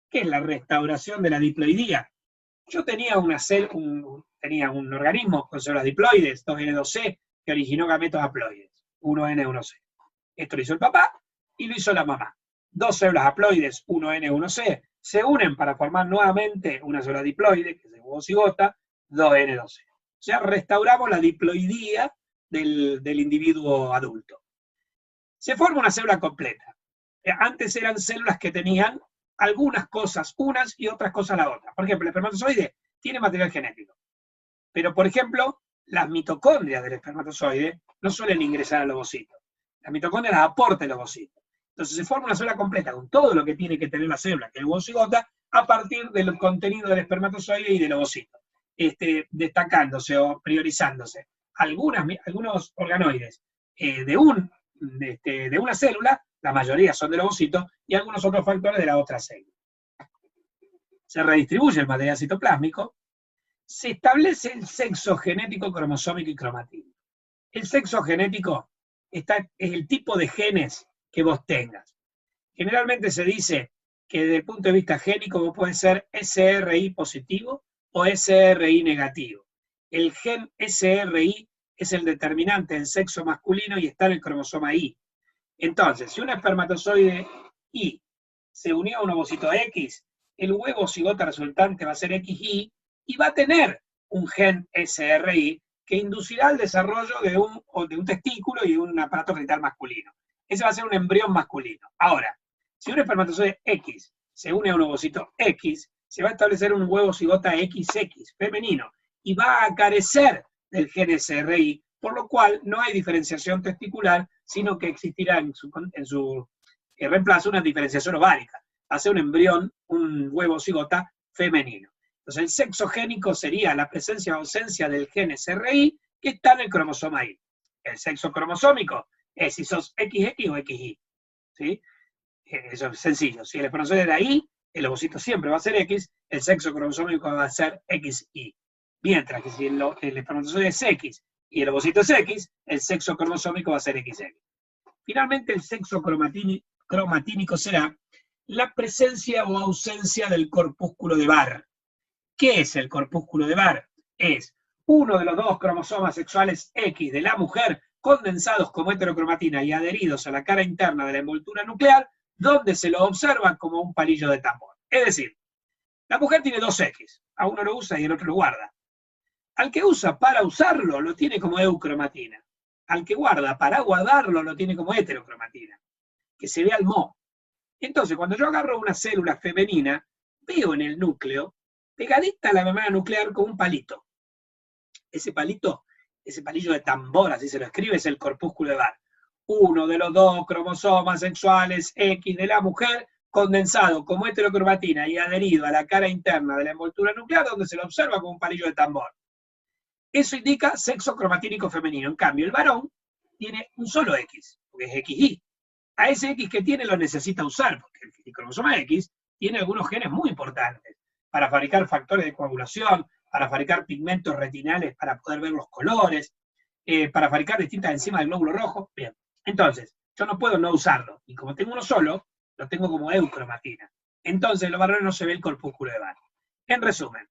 ¿Qué es la restauración de la diploidía? Yo tenía un organismo con células diploides, 2N2C, que originó gametos haploides, 1N, 1C. Esto lo hizo el papá y lo hizo la mamá. Dos células haploides, 1N, 1C, se unen para formar nuevamente una célula diploide, que es el huevo cigota, 2N, 2C. O sea, restauramos la diploidía del individuo adulto. Se forma una célula completa. Antes eran células que tenían algunas cosas unas y otras cosas la otra. Por ejemplo, el espermatozoide tiene material genético. Pero, por ejemplo, las mitocondrias del espermatozoide no suelen ingresar al ovocito. Las mitocondrias las aporta el ovocito. Entonces se forma una célula completa con todo lo que tiene que tener la célula, que es el huevo cigota, a partir del contenido del espermatozoide y del ovocito. Destacándose o priorizándose algunos organoides de una célula, la mayoría son del ovocito, y algunos otros factores de la otra célula. Se redistribuye el material citoplásmico, se establece el sexo genético, cromosómico y cromatínico. El sexo genético es el tipo de genes que vos tengas. Generalmente se dice que desde el punto de vista génico vos podés ser SRI positivo o SRI negativo. El gen SRI es el determinante del sexo masculino y está en el cromosoma Y. Entonces, si un espermatozoide Y se unió a un ovocito X, el huevo cigota resultante va a ser XY y va a tener un gen SRI que inducirá el desarrollo de un testículo y un aparato genital masculino. Ese va a ser un embrión masculino. Ahora, si un espermatozoide X se une a un ovocito X, se va a establecer un huevo cigota XX, femenino, y va a carecer del gen SRI, por lo cual no hay diferenciación testicular, sino que existirá en su reemplazo una diferenciación ovárica. Va a ser un embrión, un huevo cigota femenino. Entonces el sexo génico sería la presencia o ausencia del gen SRI que está en el cromosoma Y. El sexo cromosómico es si sos XX o XY. ¿Sí? Eso es sencillo. Si el espermatozoide era Y, el ovocito siempre va a ser X, el sexo cromosómico va a ser XY. Mientras que si el espermatozoide es X y el ovocito es X, el sexo cromosómico va a ser XX. Finalmente, el sexo cromatínico será la presencia o ausencia del corpúsculo de Barr. ¿Qué es el corpúsculo de Barr? Es uno de los dos cromosomas sexuales X de la mujer condensados como heterocromatina y adheridos a la cara interna de la envoltura nuclear, donde se lo observa como un palillo de tambor. Es decir, la mujer tiene dos X, a uno lo usa y el otro lo guarda. Al que usa para usarlo, lo tiene como eucromatina. Al que guarda para guardarlo, lo tiene como heterocromatina, que se ve al Mo. Entonces, cuando yo agarro una célula femenina, veo en el núcleo, pegadita a la membrana nuclear con un palito. Ese palito, ese palillo de tambor, así se lo escribe, es el corpúsculo de Barr. Uno de los dos cromosomas sexuales X de la mujer, condensado como heterocromatina y adherido a la cara interna de la envoltura nuclear, donde se lo observa como un palillo de tambor. Eso indica sexo cromatínico femenino. En cambio, el varón tiene un solo X, porque es XY. A ese X que tiene lo necesita usar, porque el cromosoma X tiene algunos genes muy importantes para fabricar factores de coagulación, para fabricar pigmentos retinales para poder ver los colores, para fabricar distintas enzimas del glóbulo rojo. Bien, entonces, yo no puedo no usarlo. Y como tengo uno solo, lo tengo como eucromatina. Entonces, en los varones no se ve el corpúsculo de Barr. En resumen,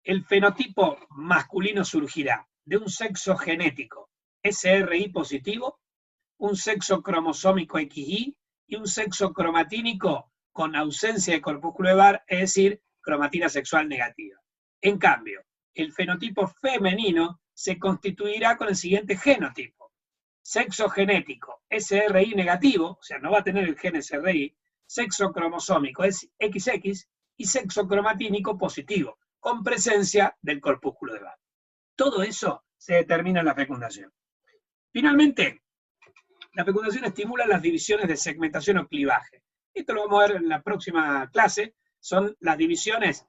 el fenotipo masculino surgirá de un sexo genético SRI positivo, un sexo cromosómico XY y un sexo cromatínico con ausencia de corpúsculo de Barr, es decir, cromatina sexual negativa. En cambio, el fenotipo femenino se constituirá con el siguiente genotipo: sexo genético SRI negativo, o sea, no va a tener el gen SRI, sexo cromosómico es XX y sexo cromatínico positivo, con presencia del corpúsculo de Barr. Todo eso se determina en la fecundación. Finalmente, la fecundación estimula las divisiones de segmentación o clivaje. Esto lo vamos a ver en la próxima clase. Son las divisiones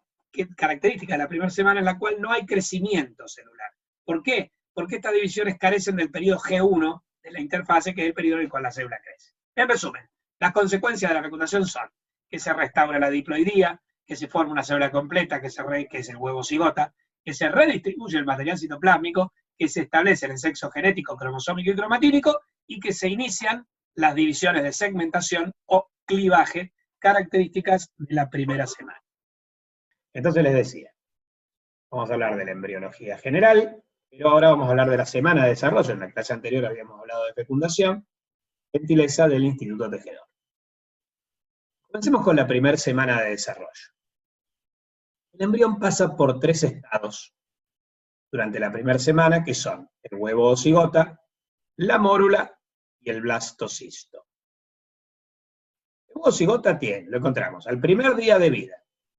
características de la primera semana en la cual no hay crecimiento celular. ¿Por qué? Porque estas divisiones carecen del periodo G1 de la interfase, que es el periodo en el cual la célula crece. En resumen, las consecuencias de la fecundación son que se restaura la diploidía, que se forma una célula completa, que es el huevo cigota, que se redistribuye el material citoplásmico, que se establece el sexo genético, cromosómico y cromatínico, y que se inician las divisiones de segmentación o clivaje, características de la primera semana. Entonces les decía, vamos a hablar de la embriología general, pero ahora vamos a hablar de la semana de desarrollo. En la clase anterior habíamos hablado de fecundación, gentileza del Instituto Tejedor. Comencemos con la primera semana de desarrollo. El embrión pasa por 3 estados durante la primera semana, que son el huevo o cigota, la mórula y el blastocisto. El huevo o cigota lo encontramos al primer día de vida,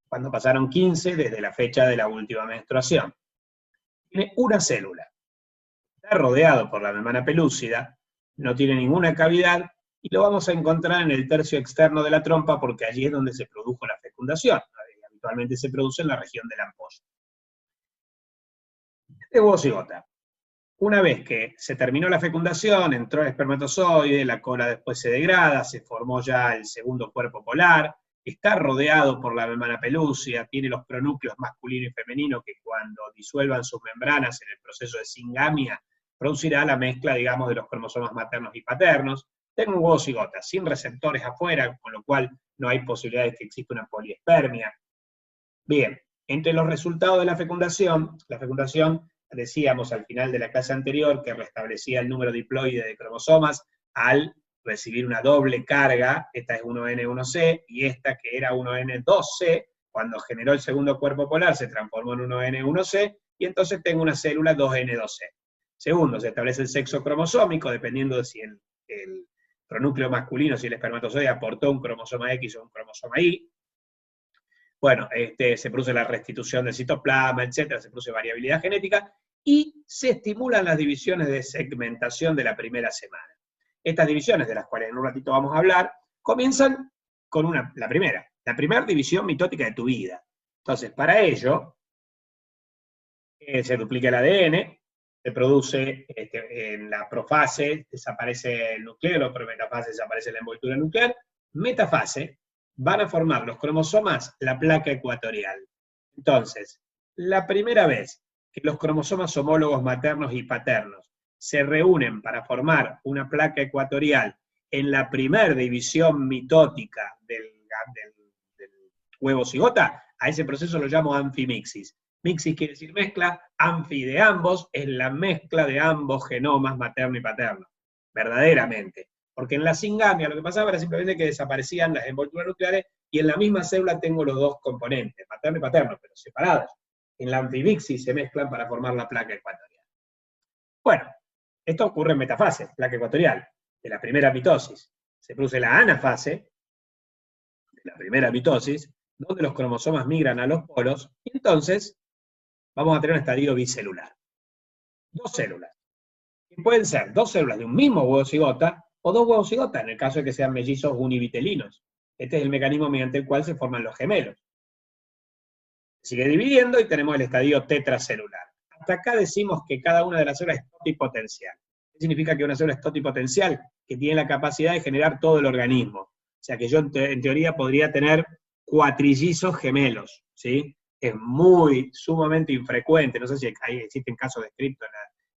cuando pasaron 15 desde la fecha de la última menstruación. Tiene una célula. Está rodeado por la membrana pelúcida, no tiene ninguna cavidad, y lo vamos a encontrar en el tercio externo de la trompa, porque allí es donde se produjo la fecundación. Habitualmente se produce en la región de la ampolla. Este huevo cigota, una vez que se terminó la fecundación, entró el espermatozoide, la cola después se degrada, se formó ya el segundo cuerpo polar, está rodeado por la membrana pelúcida, tiene los pronúcleos masculino y femenino que cuando disuelvan sus membranas en el proceso de singamia, producirá la mezcla, digamos, de los cromosomas maternos y paternos. Tengo un huevo cigota sin receptores afuera, con lo cual no hay posibilidad de que exista una poliespermia. Bien, entre los resultados de la fecundación decíamos al final de la clase anterior que restablecía el número diploide de cromosomas al recibir una doble carga, esta es 1N1C, y esta que era 1N2C, cuando generó el segundo cuerpo polar se transformó en 1N1C, y entonces tengo una célula 2N2C. Segundo, se establece el sexo cromosómico, dependiendo de si el pronúcleo masculino, si el espermatozoide aportó un cromosoma X o un cromosoma Y. Bueno, se produce la restitución del citoplasma, etcétera, se produce variabilidad genética, y se estimulan las divisiones de segmentación de la primera semana. Estas divisiones, de las cuales en un ratito vamos a hablar, comienzan con la primera división mitótica de tu vida. Entonces, para ello, se duplica el ADN, se produce en la profase, desaparece el nucleolo, pero en metafase desaparece la envoltura nuclear. Metafase, van a formar los cromosomas la placa ecuatorial. Entonces, la primera vez que los cromosomas homólogos maternos y paternos se reúnen para formar una placa ecuatorial en la primera división mitótica del huevo cigota, a ese proceso lo llamo anfimixis. Mixis quiere decir mezcla, anfi de ambos, es la mezcla de ambos genomas materno y paterno, verdaderamente. Porque en la singamia lo que pasaba era simplemente que desaparecían las envolturas nucleares y en la misma célula tengo los dos componentes, materno y paterno, pero separados. En la anfimixis se mezclan para formar la placa ecuatorial. Bueno, esto ocurre en metafase, placa ecuatorial, de la primera mitosis. Se produce la anafase, de la primera mitosis, donde los cromosomas migran a los polos, y entonces vamos a tener un estadio bicelular. 2 células. Que pueden ser 2 células de un mismo huevo cigota, o 2 huevos cigota, en el caso de que sean mellizos univitelinos. Este es el mecanismo mediante el cual se forman los gemelos. Sigue dividiendo y tenemos el estadio tetracelular. Hasta acá decimos que cada una de las células es totipotencial. ¿Qué significa que una célula es totipotencial? Que tiene la capacidad de generar todo el organismo. O sea que yo en teoría podría tener cuatrillizos gemelos, ¿sí? Es sumamente infrecuente, no sé si existen casos descritos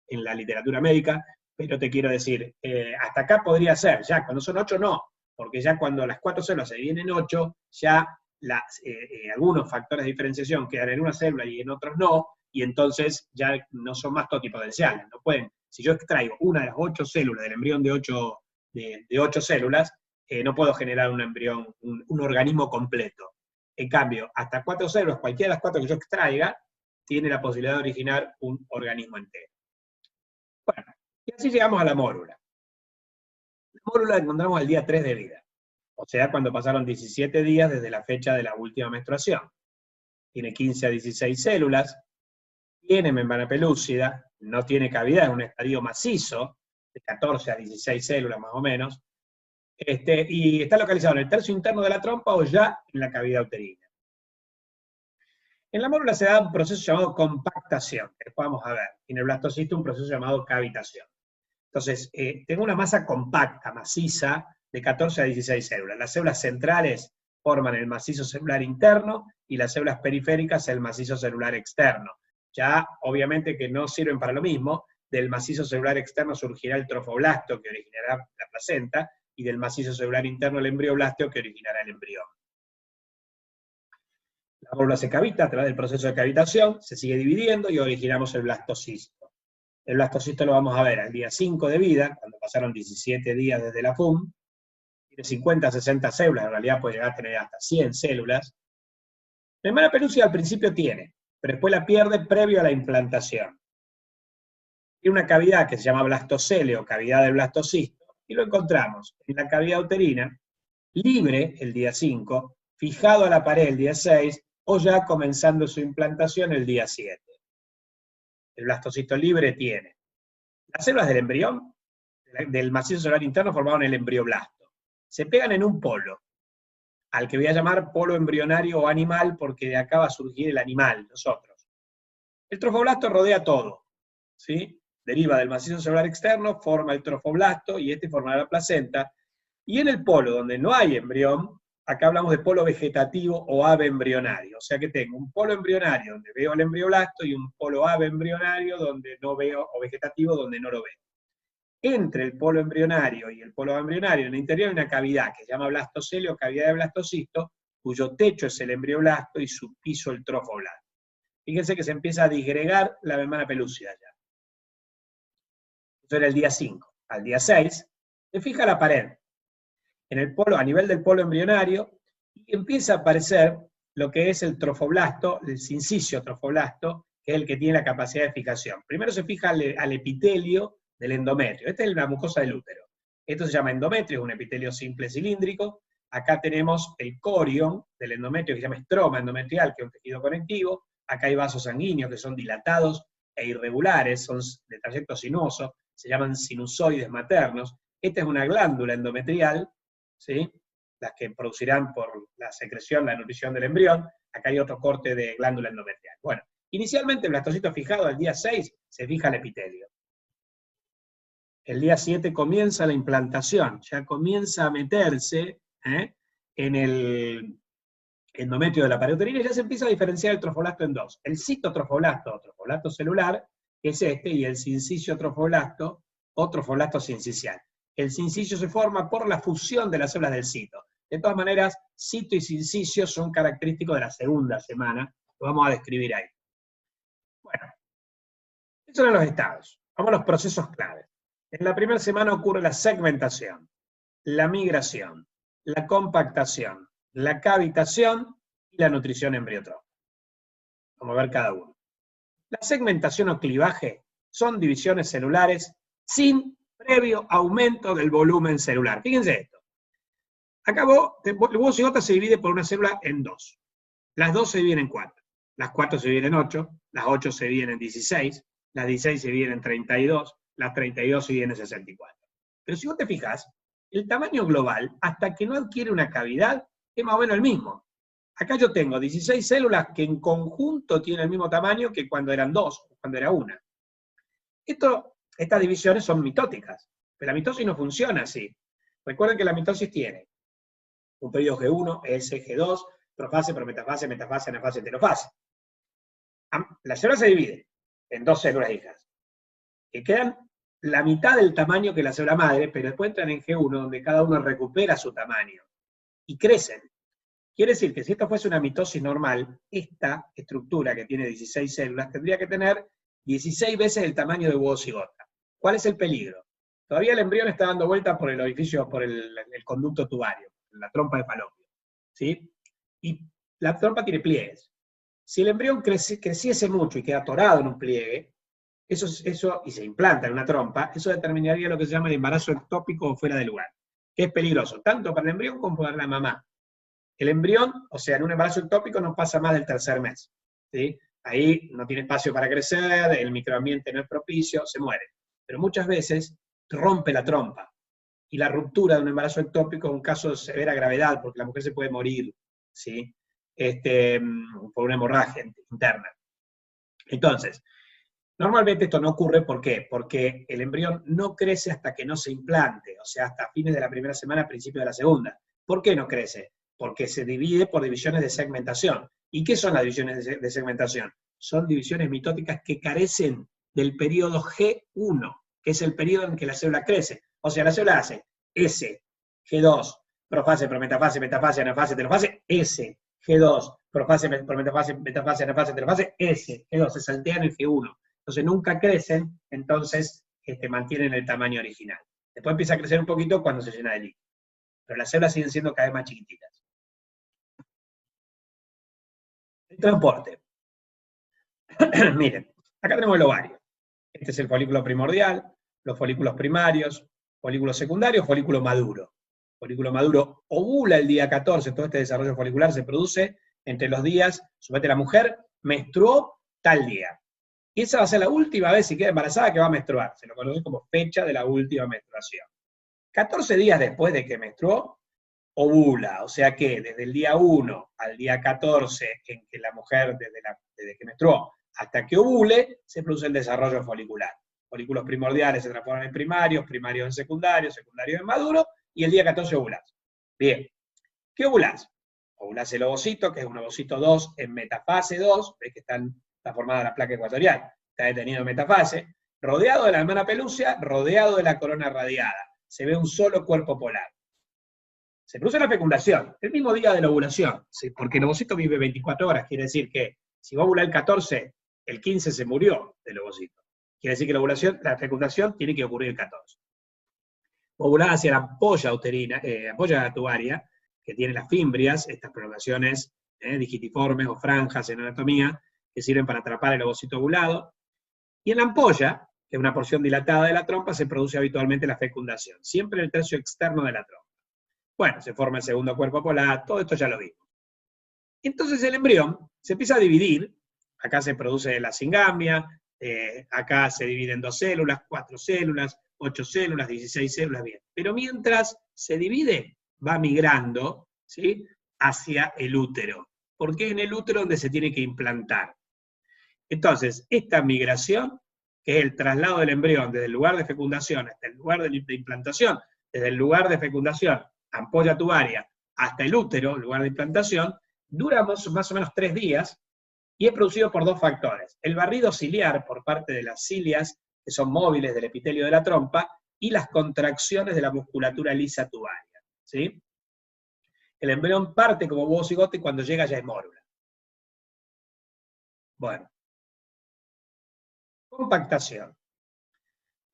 en la literatura médica, pero te quiero decir, hasta acá podría ser, ya cuando son 8 no, porque ya cuando las 4 células se dividen en 8, ya algunos factores de diferenciación quedan en una célula y en otros no, y entonces ya no son más totipotenciales, no pueden. Si yo extraigo una de las 8 células del embrión de 8 células, no puedo generar un embrión, un organismo completo. En cambio, hasta 4 células, cualquiera de las 4 que yo extraiga, tiene la posibilidad de originar un organismo entero. Bueno, y así llegamos a la mórula. La mórula la encontramos al día 3 de vida, o sea, cuando pasaron 17 días desde la fecha de la última menstruación. Tiene 15 a 16 células, tiene membrana pelúcida, no tiene cavidad, es un estadio macizo, de 14 a 16 células más o menos, y está localizado en el tercio interno de la trompa o ya en la cavidad uterina. En la mórula se da un proceso llamado compactación, que después vamos a ver, y en el blastocisto un proceso llamado cavitación. Entonces, tengo una masa compacta, maciza, de 14 a 16 células. Las células centrales forman el macizo celular interno y las células periféricas el macizo celular externo. ya obviamente que no sirven para lo mismo. Del macizo celular externo surgirá el trofoblasto, que originará la placenta, y del macizo celular interno el embrioblasto, que originará el embrión. La válvula se cavita a través del proceso de cavitación, se sigue dividiendo y originamos el blastocisto. El blastocisto lo vamos a ver al día 5 de vida, cuando pasaron 17 días desde la FUM. Tiene 50, 60 células, en realidad puede llegar a tener hasta 100 células. La membrana pelúcida al principio tiene, pero después la pierde previo a la implantación. Tiene una cavidad que se llama blastocele o cavidad del blastocisto, y lo encontramos en la cavidad uterina, libre el día 5, fijado a la pared el día 6, o ya comenzando su implantación el día 7. El blastocisto libre tiene las células del embrión, del macizo celular interno formaron el embrioblasto. Se pegan en un polo, al que voy a llamar polo embrionario o animal, porque de acá va a surgir el animal, nosotros. El trofoblasto rodea todo, ¿sí? Deriva del macizo celular externo, forma el trofoblasto, y este formará la placenta. Y en el polo donde no hay embrión, acá hablamos de polo vegetativo o ave embrionario. O sea que tengo un polo embrionario donde veo el embrioblasto y un polo ave embrionario donde no veo, o vegetativo donde no lo veo. Entre el polo embrionario y el polo ave embrionario, en el interior hay una cavidad que se llama blastocele o cavidad de blastocisto, cuyo techo es el embrioblasto y su piso el trofoblasto. Fíjense que se empieza a disgregar la membrana pelúcida ya. Eso era el día 5. Al día 6, se fija la pared en el polo, a nivel del polo embrionario, y empieza a aparecer lo que es el trofoblasto, el sincicio trofoblasto, que es el que tiene la capacidad de fijación. Primero se fija al epitelio del endometrio. Esta es la mucosa del útero. Esto se llama endometrio, es un epitelio simple cilíndrico. Acá tenemos el corion del endometrio, que se llama estroma endometrial, que es un tejido conectivo. Acá hay vasos sanguíneos que son dilatados e irregulares, son de trayecto sinuoso, se llaman sinusoides maternos. Esta es una glándula endometrial, ¿sí? Las que producirán por la secreción, la nutrición del embrión. Acá hay otro corte de glándula endometrial. Bueno, inicialmente el blastocito fijado al día 6 se fija al epitelio. El día 7 comienza la implantación, ya comienza a meterse en el endometrio de la pared uterina y ya se empieza a diferenciar el trofoblasto en dos. El citotrofoblasto o trofoblasto celular, que es este, y el sincicio trofoblasto o trofoblasto sincicial. El sincicio se forma por la fusión de las células del cito. De todas maneras, cito y sincicio son característicos de la segunda semana, lo vamos a describir ahí. Bueno, esos son los estados. Vamos a los procesos claves. En la primera semana ocurre la segmentación, la migración, la compactación, la cavitación y la nutrición embriotrófica. Vamos a ver cada uno. La segmentación o clivaje son divisiones celulares sin previo aumento del volumen celular. Fíjense esto. Acá el huevo cigota se divide por una célula en dos. Las dos se dividen en 4. Las 4 se dividen en 8, las 8 se dividen en 16, las 16 se dividen en 32, las 32 se dividen en 64. Pero si vos te fijas, el tamaño global, hasta que no adquiere una cavidad, es más o menos el mismo. Acá yo tengo 16 células que en conjunto tienen el mismo tamaño que cuando eran 2, o cuando era 1. Estas divisiones son mitóticas, pero la mitosis no funciona así. Recuerden que la mitosis tiene un periodo G1, S, G2, profase, prometafase, metafase, anafase, telofase. La célula se divide en dos células hijas, que quedan la mitad del tamaño que la célula madre, pero después entran en G1, donde cada uno recupera su tamaño, y crecen. Quiere decir que si esto fuese una mitosis normal, esta estructura que tiene 16 células tendría que tener 16 veces el tamaño del huevo cigota. ¿Cuál es el peligro? Todavía el embrión está dando vueltas por el orificio, por el conducto tubario, la trompa de falopio, ¿sí? Y la trompa tiene pliegues. Si el embrión creciese mucho y queda atorado en un pliegue, eso, y se implanta en una trompa, eso determinaría lo que se llama el embarazo ectópico o fuera de lugar, que es peligroso, tanto para el embrión como para la mamá. El embrión, o sea, en un embarazo ectópico no pasa más del tercer mes, ¿sí? Ahí no tiene espacio para crecer, el microambiente no es propicio, se muere. Pero muchas veces rompe la trompa, y la ruptura de un embarazo ectópico es un caso de severa gravedad, porque la mujer se puede morir, ¿sí? Por una hemorragia interna. Entonces, normalmente esto no ocurre, ¿por qué? Porque el embrión no crece hasta que no se implante, o sea, hasta fines de la primera semana, principio de la segunda. ¿Por qué no crece? Porque se divide por divisiones de segmentación. ¿Y qué son las divisiones de segmentación? son divisiones mitóticas que carecen del periodo G1, que es el periodo en que la célula crece. O sea, la célula hace S, G2, profase, prometafase, metafase, anafase, telofase, S, G2, profase, prometafase, metafase, anafase, telofase, S, G2, se saltean el G1. Entonces nunca crecen, entonces mantienen el tamaño original. Después empieza a crecer un poquito cuando se llena de líquido. Pero las células siguen siendo cada vez más chiquititas. El transporte. Miren, acá tenemos el ovario. Este es el folículo primordial, los folículos primarios, folículo secundario, folículo maduro. Folículo maduro ovula el día 14, todo este desarrollo folicular se produce entre los días, suponete la mujer menstruó tal día. Y esa va a ser la última vez, si queda embarazada, que va a menstruar. Se lo conoce como fecha de la última menstruación. 14 días después de que menstruó, ovula, o sea que desde el día 1 al día 14, en que la mujer, desde que menstruó hasta que ovule, se produce el desarrollo folicular. Folículos primordiales se transforman en primarios, primarios en secundarios, secundarios en maduros, y el día 14 ovulás. Bien, ¿qué ovulás? Ovulás el ovocito, que es un ovocito 2 en metafase 2, ves que está formada la placa ecuatorial, está detenido en metafase, rodeado de la membrana pelúcea, rodeado de la corona radiada. Se ve un solo cuerpo polar. Se produce la fecundación, el mismo día de la ovulación, ¿sí? Porque el ovocito vive 24 horas, quiere decir que si va a ovular el 14, el 15 se murió del ovocito. Quiere decir que la fecundación tiene que ocurrir el 14. Ovular hacia la ampolla uterina, ampolla tubaria, que tiene las fimbrias, estas prolongaciones digitiformes o franjas en anatomía, que sirven para atrapar el ovocito ovulado. Y en la ampolla, que es una porción dilatada de la trompa, se produce habitualmente la fecundación, siempre en el tercio externo de la trompa. Bueno, se forma el segundo cuerpo polar, todo esto ya lo vimos. Entonces el embrión se empieza a dividir, acá se produce la singamia, acá se divide en 2 células, 4 células, 8 células, 16 células, bien. Pero mientras se divide, va migrando, ¿sí?, hacia el útero, porque es en el útero donde se tiene que implantar. Entonces, esta migración, que es el traslado del embrión desde el lugar de fecundación hasta el lugar de implantación, desde el lugar de fecundación, ampolla tubaria, hasta el útero, lugar de implantación, dura más o menos 3 días, y es producido por 2 factores. El barrido ciliar por parte de las cilias, que son móviles del epitelio de la trompa, y las contracciones de la musculatura lisa tubaria, ¿sí? El embrión parte como huevo cigote y cuando llega ya es mórula. Bueno. Compactación.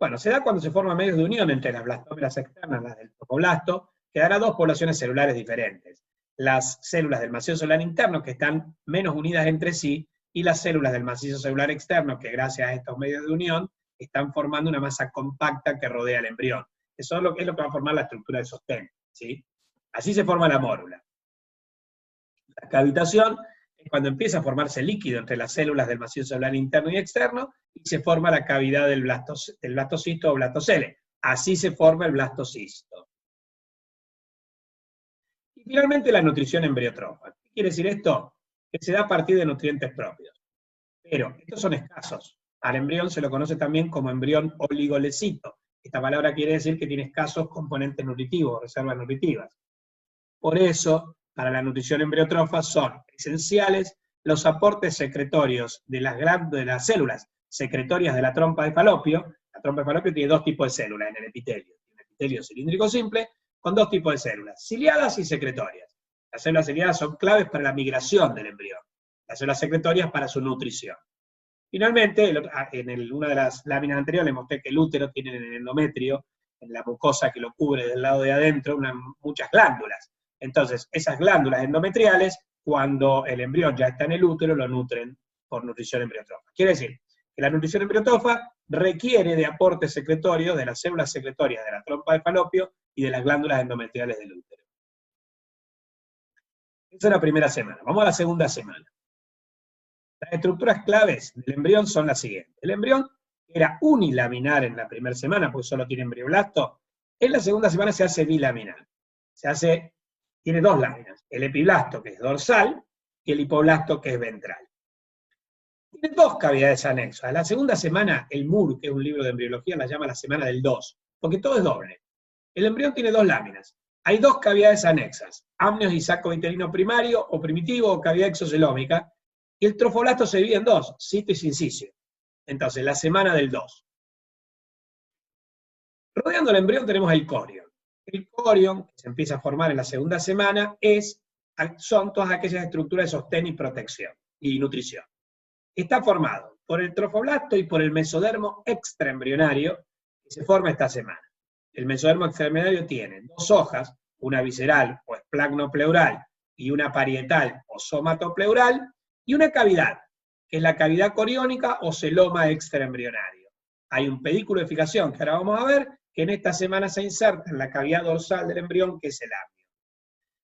Bueno, se da cuando se forman medios de unión entre las blastómeras externas, las del tropoblasto, que dará 2 poblaciones celulares diferentes. Las células del macizo celular interno, que están menos unidas entre sí, y las células del macizo celular externo, que gracias a estos medios de unión, están formando una masa compacta que rodea el embrión. Eso es lo que va a formar la estructura de sostén, ¿sí? Así se forma la mórula. La cavitación es cuando empieza a formarse líquido entre las células del macizo celular interno y externo, y se forma la cavidad del blastocisto o blastocele. Así se forma el blastocisto. Y finalmente la nutrición embriotrofa. ¿Qué quiere decir esto? Que se da a partir de nutrientes propios. Pero estos son escasos. Al embrión se lo conoce también como embrión oligolecito. Esta palabra quiere decir que tiene escasos componentes nutritivos, reservas nutritivas. Por eso, para la nutrición embriotrofa son esenciales los aportes secretorios de las células secretorias de la trompa de Falopio. La trompa de Falopio tiene 2 tipos de células en el epitelio. Tiene un epitelio cilíndrico simple con 2 tipos de células, ciliadas y secretorias. Las células ciliadas son claves para la migración del embrión. Las células secretorias para su nutrición. Finalmente, en una de las láminas anteriores les mostré que el útero tiene en el endometrio, en la mucosa que lo cubre del lado de adentro, muchas glándulas. Entonces, esas glándulas endometriales, cuando el embrión ya está en el útero, lo nutren por nutrición embriotrofa. Quiere decir que la nutrición embriotrofa requiere de aportes secretorios de las células secretorias de la trompa de Falopio y de las glándulas endometriales del útero. Esa es la primera semana. Vamos a la segunda semana. Las estructuras claves del embrión son las siguientes. El embrión era unilaminar en la primera semana, porque solo tiene embrioblasto. En la segunda semana se hace bilaminar. Tiene 2 láminas. El epiblasto, que es dorsal, y el hipoblasto, que es ventral. Tiene 2 cavidades anexas. A la segunda semana, el MUR, que es un libro de embriología, la llama la semana del 2, porque todo es doble. El embrión tiene 2 láminas. Hay 2 cavidades anexas, amnios y saco uterino primario o primitivo o cavidad exocelómica, Y el trofoblasto se divide en dos, cito y sincicio. Entonces, la semana del 2. Rodeando el embrión tenemos el corion. El corion, que se empieza a formar en la segunda semana, son todas aquellas estructuras de sostén y protección y nutrición. Está formado por el trofoblasto y por el mesodermo extraembrionario que se forma esta semana. El mesodermo extraembrionario tiene dos hojas, una visceral o esplagnopleural y una parietal o somatopleural, y una cavidad, que es la cavidad coriónica o celoma extraembrionario. Hay un pedículo de fijación, que ahora vamos a ver, que en esta semana se inserta en la cavidad dorsal del embrión, que es el amnio.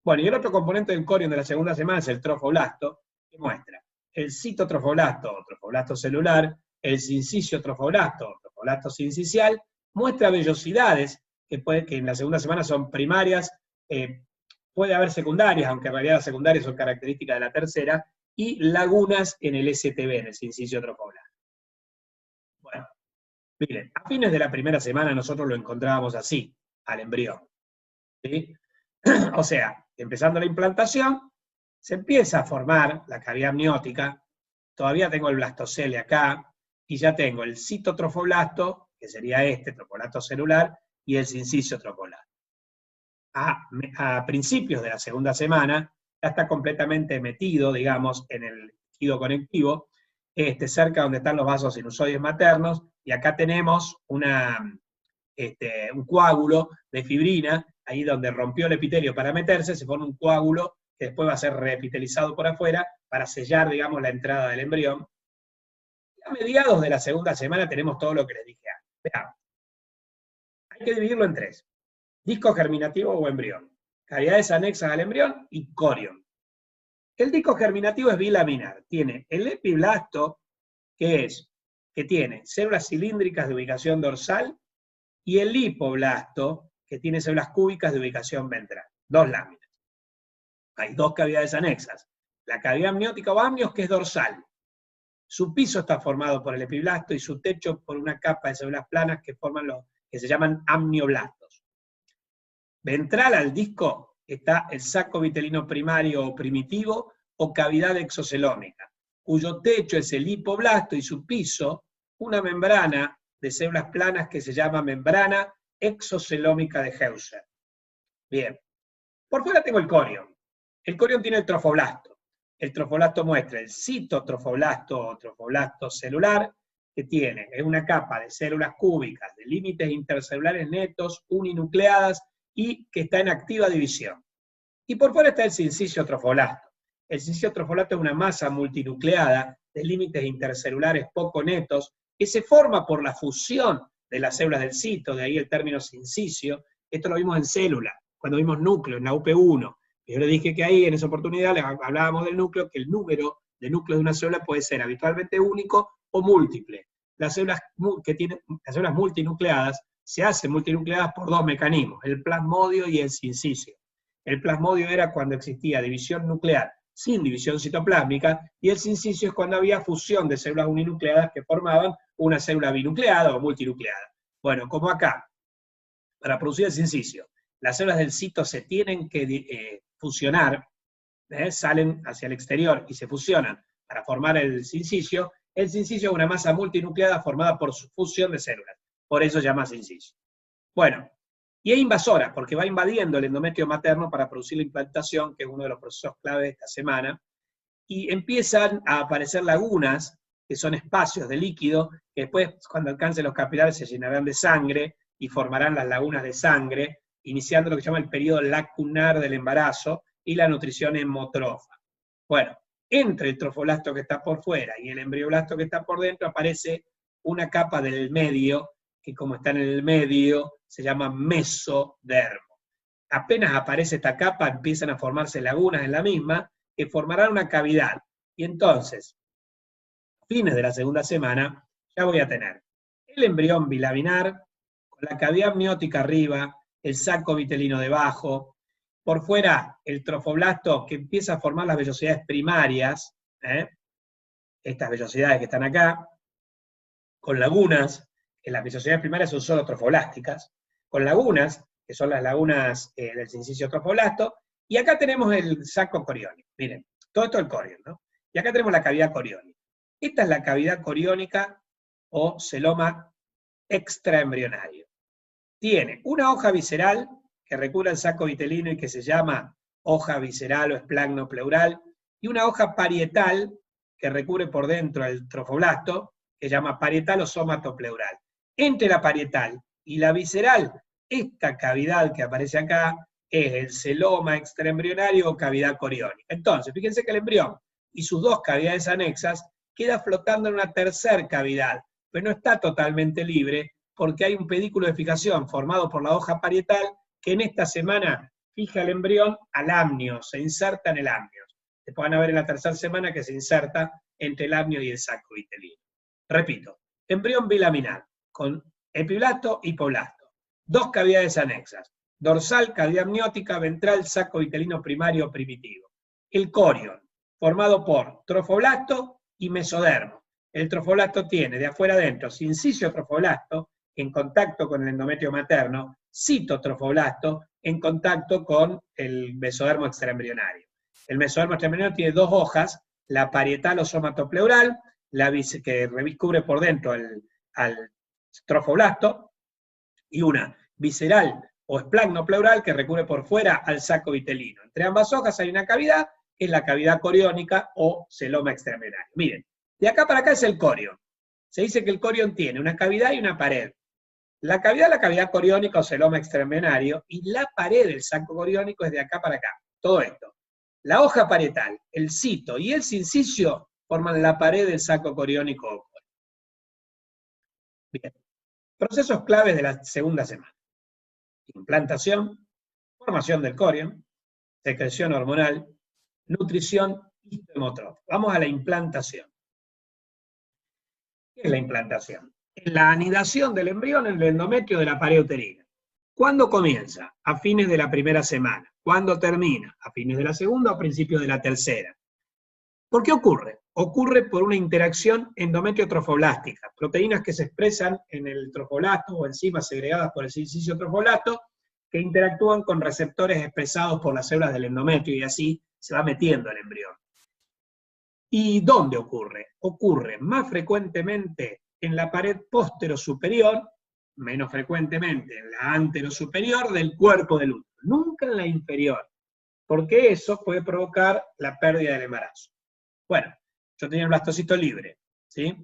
Bueno, y el otro componente del corion de la segunda semana es el trofoblasto, que muestra el citotrofoblasto o trofoblasto celular, el sincicio trofoblasto o trofoblasto sincicial, muestra vellosidades que en la segunda semana son primarias, puede haber secundarias, aunque en realidad las secundarias son características de la tercera, y lagunas en el STB, en el sincicio trofoblasto. Bueno, miren, a fines de la primera semana nosotros lo encontrábamos así, al embrión. ¿Sí? O sea, empezando la implantación, se empieza a formar la cavidad amniótica, todavía tengo el blastocele acá, y ya tengo el citotrofoblasto, que sería este, trofoblasto celular, y el sincicio trofoblasto. A principios de la segunda semana, ya está completamente metido, digamos, en el tejido conectivo, cerca donde están los vasos sinusoides maternos, y acá tenemos un coágulo de fibrina, ahí donde rompió el epitelio para meterse, se forma un coágulo que después va a ser reepitelizado por afuera para sellar, digamos, la entrada del embrión. Y a mediados de la segunda semana tenemos todo lo que les dije antes. Veamos. Hay que dividirlo en tres: disco germinativo o embrión, cavidades anexas al embrión y corion. El disco germinativo es bilaminar, tiene el epiblasto, que tiene células cilíndricas de ubicación dorsal, y el hipoblasto, que tiene células cúbicas de ubicación ventral, dos láminas. Hay dos cavidades anexas. La cavidad amniótica o amnios, que es dorsal. Su piso está formado por el epiblasto y su techo por una capa de células planas que forman que se llaman amnioblastos. Ventral al disco está el saco vitelino primario o primitivo o cavidad exocelómica, cuyo techo es el hipoblasto y su piso una membrana de células planas que se llama membrana exocelómica de Heuser. Bien. Por fuera tengo el corion. El corion tiene el trofoblasto. El trofoblasto muestra el citotrofoblasto o trofoblasto celular, que es una capa de células cúbicas de límites intercelulares netos, uninucleadas, y que está en activa división. Y por fuera está el sincicio trofoblasto. El sincicio trofoblasto es una masa multinucleada de límites intercelulares poco netos, que se forma por la fusión de las células del cito, de ahí el término sincicio. Esto lo vimos en célula, cuando vimos núcleo, en la UP1. Yo le dije que ahí, en esa oportunidad, hablábamos del núcleo, que el número de núcleos de una célula puede ser habitualmente único o múltiple. Las células multinucleadas se hacen multinucleadas por dos mecanismos, el plasmodio y el sincicio. El plasmodio era cuando existía división nuclear sin división citoplásmica, y el sincicio es cuando había fusión de células uninucleadas que formaban una célula binucleada o multinucleada. Bueno, como acá, para producir el sincicio, las células del cito se tienen que fusionar, salen hacia el exterior y se fusionan para formar el sincicio. El sincicio es una masa multinucleada formada por su fusión de células, por eso se llama sincicio. Bueno, y es invasora, porque va invadiendo el endometrio materno para producir la implantación, que es uno de los procesos clave de esta semana, y empiezan a aparecer lagunas, que son espacios de líquido, que después, cuando alcancen los capilares, se llenarán de sangre, y formarán las lagunas de sangre, iniciando lo que se llama el periodo lacunar del embarazo, y la nutrición hemotrófa. Bueno, entre el trofoblasto que está por fuera y el embrioblasto que está por dentro, aparece una capa del medio, que como está en el medio, se llama mesodermo. Apenas aparece esta capa, empiezan a formarse lagunas en la misma, que formarán una cavidad. Y entonces, a fines de la segunda semana, ya voy a tener el embrión bilaminar, con la cavidad amniótica arriba, el saco vitelino debajo, por fuera el trofoblasto que empieza a formar las vellosidades primarias, estas vellosidades que están acá, con lagunas, que las vellosidades primarias son solo trofoblásticas, con lagunas, que son las lagunas del sincicio trofoblasto, y acá tenemos el saco coriónico. Miren, todo esto es el corion, ¿no? Y Y acá tenemos la cavidad coriónica. Esta es la cavidad coriónica o celoma extraembrionario. Tiene una hoja visceral que recubre el saco vitelino y que se llama hoja visceral o esplagno pleural, y una hoja parietal que recubre por dentro el trofoblasto, que se llama parietal o sómato pleural. Entre la parietal y la visceral, esta cavidad que aparece acá es el celoma extraembrionario o cavidad coriónica. Entonces, fíjense que el embrión y sus dos cavidades anexas queda flotando en una tercera cavidad, pero no está totalmente libre porque hay un pedículo de fijación formado por la hoja parietal que en esta semana fija el embrión al amnio, se inserta en el amnio. Después van a ver en la tercera semana que se inserta entre el amnio y el saco vitelino. Repito, embrión bilaminar, con epiblasto y hipoblasto, dos cavidades anexas, dorsal, cavidad amniótica, ventral, saco vitelino primario primitivo. El corion, formado por trofoblasto y mesodermo. El trofoblasto tiene de afuera adentro sincicio trofoblasto en contacto con el endometrio materno, citotrofoblasto en contacto con el mesodermo extraembrionario. El mesodermo extraembrionario tiene dos hojas, la parietal o somatopleural, que cubre por dentro al trofoblasto, y una visceral o esplagno pleural que recubre por fuera al saco vitelino. Entre ambas hojas hay una cavidad, que es la cavidad coriónica o celoma extraembrionario. Miren, de acá para acá es el corion. Se dice que el corion tiene una cavidad y una pared. La cavidad es la cavidad coriónica o celoma extraembrionario, y la pared del saco coriónico es de acá para acá. Todo esto. La hoja parietal, el cito y el sincicio forman la pared del saco coriónico. Bien. Procesos claves de la segunda semana. Implantación, formación del corion, secreción hormonal, nutrición histohemotrófica. Vamos a la implantación. ¿Qué es la implantación? Es la anidación del embrión en el endometrio de la pared uterina. ¿Cuándo comienza? A fines de la primera semana. ¿Cuándo termina? A fines de la segunda o a principios de la tercera. ¿Por qué ocurre? Ocurre por una interacción endometrio-trofoblástica, proteínas que se expresan en el trofoblasto o enzimas segregadas por el sincicio trofoblasto que interactúan con receptores expresados por las células del endometrio y así se va metiendo el embrión. ¿Y dónde ocurre? Ocurre más frecuentemente en la pared posterior-superior, menos frecuentemente en la anterosuperior del cuerpo del útero, nunca en la inferior, porque eso puede provocar la pérdida del embarazo. Bueno, yo tenía un blastocito libre, ¿sí?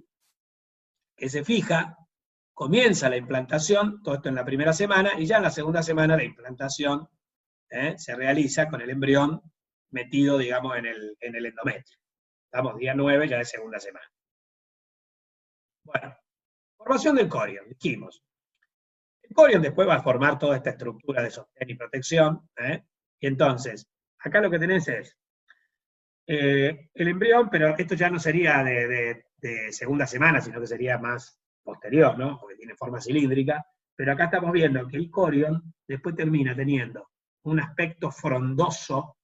Que se fija, comienza la implantación, todo esto en la primera semana, y ya en la segunda semana la implantación se realiza con el embrión metido, digamos, en el endometrio. Estamos día 9 ya de segunda semana. Bueno, formación del corion, dijimos. El corion después va a formar toda esta estructura de sostén y protección, y entonces, acá lo que tenés es el embrión, pero esto ya no sería de segunda semana, sino que sería más posterior, ¿no? Porque tiene forma cilíndrica, pero acá estamos viendo que el corion después termina teniendo un aspecto frondoso,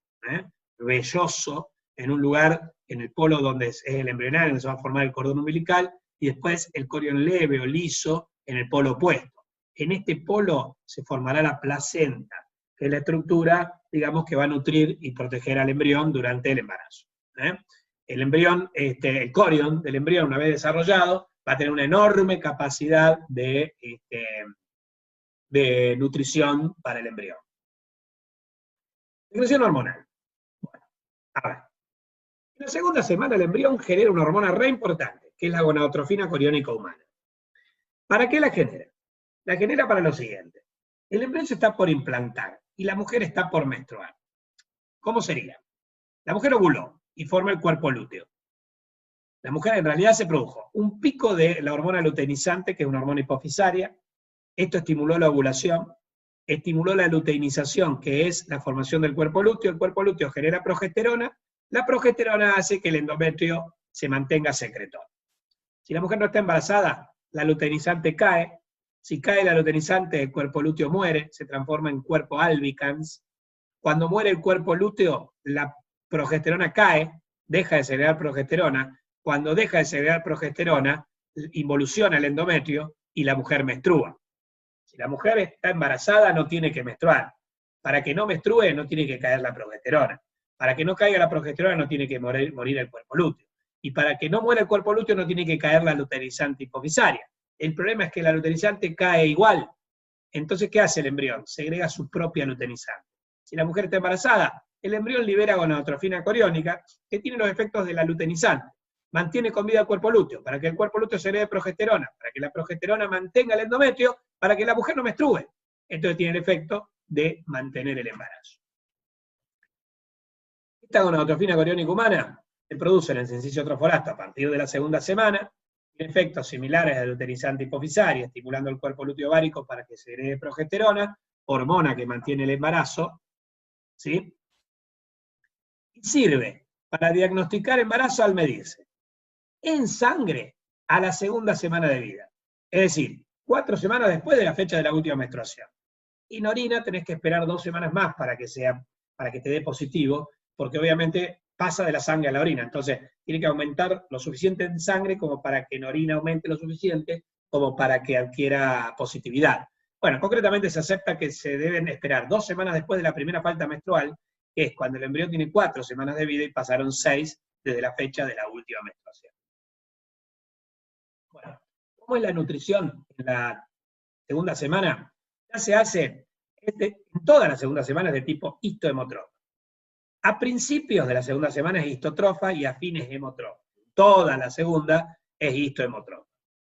velloso, en un lugar, en el polo donde es el embrionario, donde se va a formar el cordón umbilical, y después el corion leve o liso en el polo opuesto. En este polo se formará la placenta, que es la estructura, digamos, que va a nutrir y proteger al embrión durante el embarazo. El embrión, el corion del embrión, una vez desarrollado, va a tener una enorme capacidad de nutrición para el embrión. Secreción hormonal. Bueno, a ver. En la segunda semana el embrión genera una hormona re importante, que es la gonadotrofina coriónica humana. ¿Para qué la genera? La genera para lo siguiente. El embrión se está por implantar y la mujer está por menstruar. ¿Cómo sería? La mujer ovuló y forma el cuerpo lúteo. La mujer en realidad se produjo un pico de la hormona luteinizante, que es una hormona hipofisaria. Esto estimuló la ovulación, estimuló la luteinización, que es la formación del cuerpo lúteo. El cuerpo lúteo genera progesterona. La progesterona hace que el endometrio se mantenga secretón. Si la mujer no está embarazada, la luteinizante cae. Si cae la luteinizante, el cuerpo lúteo muere, se transforma en cuerpo albicans. Cuando muere el cuerpo lúteo, la progesterona cae, deja de segregar progesterona. Cuando deja de segregar progesterona, involuciona el endometrio y la mujer menstrua. Si la mujer está embarazada, no tiene que menstruar. Para que no menstrue, no tiene que caer la progesterona. Para que no caiga la progesterona no tiene que morir el cuerpo lúteo. Y para que no muera el cuerpo lúteo no tiene que caer la luteinizante hipofisaria. El problema es que la luteinizante cae igual. Entonces, ¿qué hace el embrión? Segrega su propia luteinizante. Si la mujer está embarazada, el embrión libera gonadotrofina coriónica, que tiene los efectos de la luteinizante. Mantiene con vida el cuerpo lúteo, para que el cuerpo lúteo segregue progesterona, para que la progesterona mantenga el endometrio, para que la mujer no menstrue. Entonces tiene el efecto de mantener el embarazo. Esta gonadotrofina coriónica humana se produce en el sincicio trofolasto a partir de la segunda semana, tiene efectos similares a la luteinizante hipofisaria, estimulando el cuerpo lúteo ovárico para que segregue progesterona, hormona que mantiene el embarazo, ¿sí? Y sirve para diagnosticar embarazo al medirse en sangre a la segunda semana de vida. Es decir, 4 semanas después de la fecha de la última menstruación. Y en orina tenés que esperar 2 semanas más para que te dé positivo, porque obviamente pasa de la sangre a la orina. Entonces, tiene que aumentar lo suficiente en sangre como para que en orina aumente lo suficiente como para que adquiera positividad. Bueno, concretamente se acepta que se deben esperar 2 semanas después de la primera falta menstrual, que es cuando el embrión tiene 4 semanas de vida y pasaron 6 desde la fecha de la última menstruación. Bueno, ¿cómo es la nutrición en la segunda semana? Ya se hace en todas las segundas semanas de tipo histohemotrofa. A principios de la segunda semana es histotrofa y a fines hemotrofa. Toda la segunda es histohemotrofa.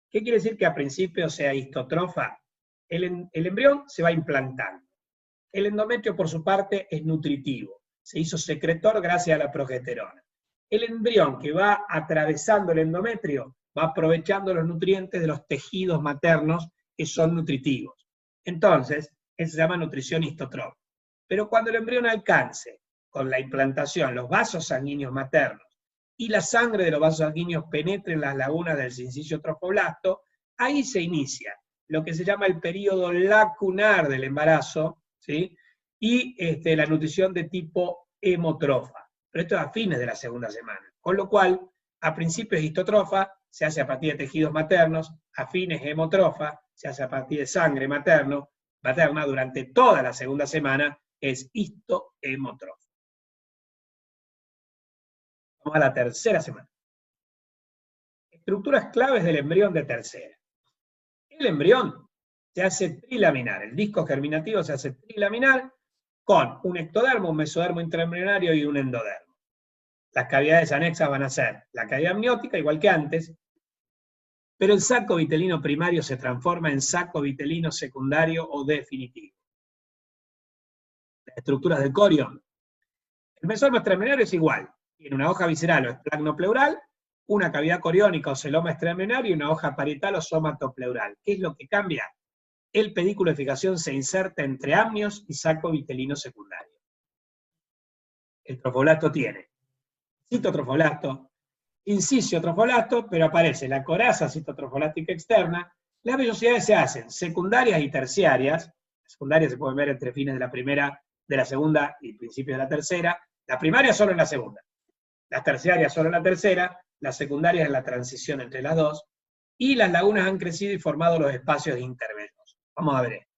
¿Qué quiere decir que a principios sea histotrofa? El embrión se va implantando. El endometrio, por su parte, es nutritivo. Se hizo secretor gracias a la progesterona. El embrión que va atravesando el endometrio va aprovechando los nutrientes de los tejidos maternos que son nutritivos. Entonces, eso se llama nutrición histotrofa. Pero cuando el embrión alcance, con la implantación, los vasos sanguíneos maternos y la sangre de los vasos sanguíneos penetre en las lagunas del sincicio trofoblasto, ahí se inicia lo que se llama el periodo lacunar del embarazo, ¿sí? Y la nutrición de tipo hemotrofa. Pero esto es a fines de la segunda semana. Con lo cual, a principios histotrofa se hace a partir de tejidos maternos, a fines hemotrofa se hace a partir de sangre materna, durante toda la segunda semana es histohemotrofa. Vamos a la tercera semana. Estructuras claves del embrión de tercera. El embrión se hace trilaminar, el disco germinativo se hace trilaminar con un ectodermo, un mesodermo intraembrionario y un endodermo. Las cavidades anexas van a ser la cavidad amniótica, igual que antes, pero el saco vitelino primario se transforma en saco vitelino secundario o definitivo. Las estructuras del corión. El mesodermo extraembrionario es igual, tiene una hoja visceral o esplagnopleural, una cavidad coriónica o celoma extraembrionario y una hoja parietal o somatopleural. ¿Qué es lo que cambia? El pedículo de fijación se inserta entre amnios y saco vitelino secundario. El trofoblasto tiene citotrofoblasto, incisio trofoblasto, pero aparece la coraza citotrofolástica externa. Las vellosidades se hacen secundarias y terciarias. Las secundarias se pueden ver entre fines de la primera, de la segunda y principios de la tercera. La primaria solo en la segunda. Las terciarias solo en la tercera. Las secundarias en la transición entre las dos. Y las lagunas han crecido y formado los espacios intermedios. Vamos a ver esto.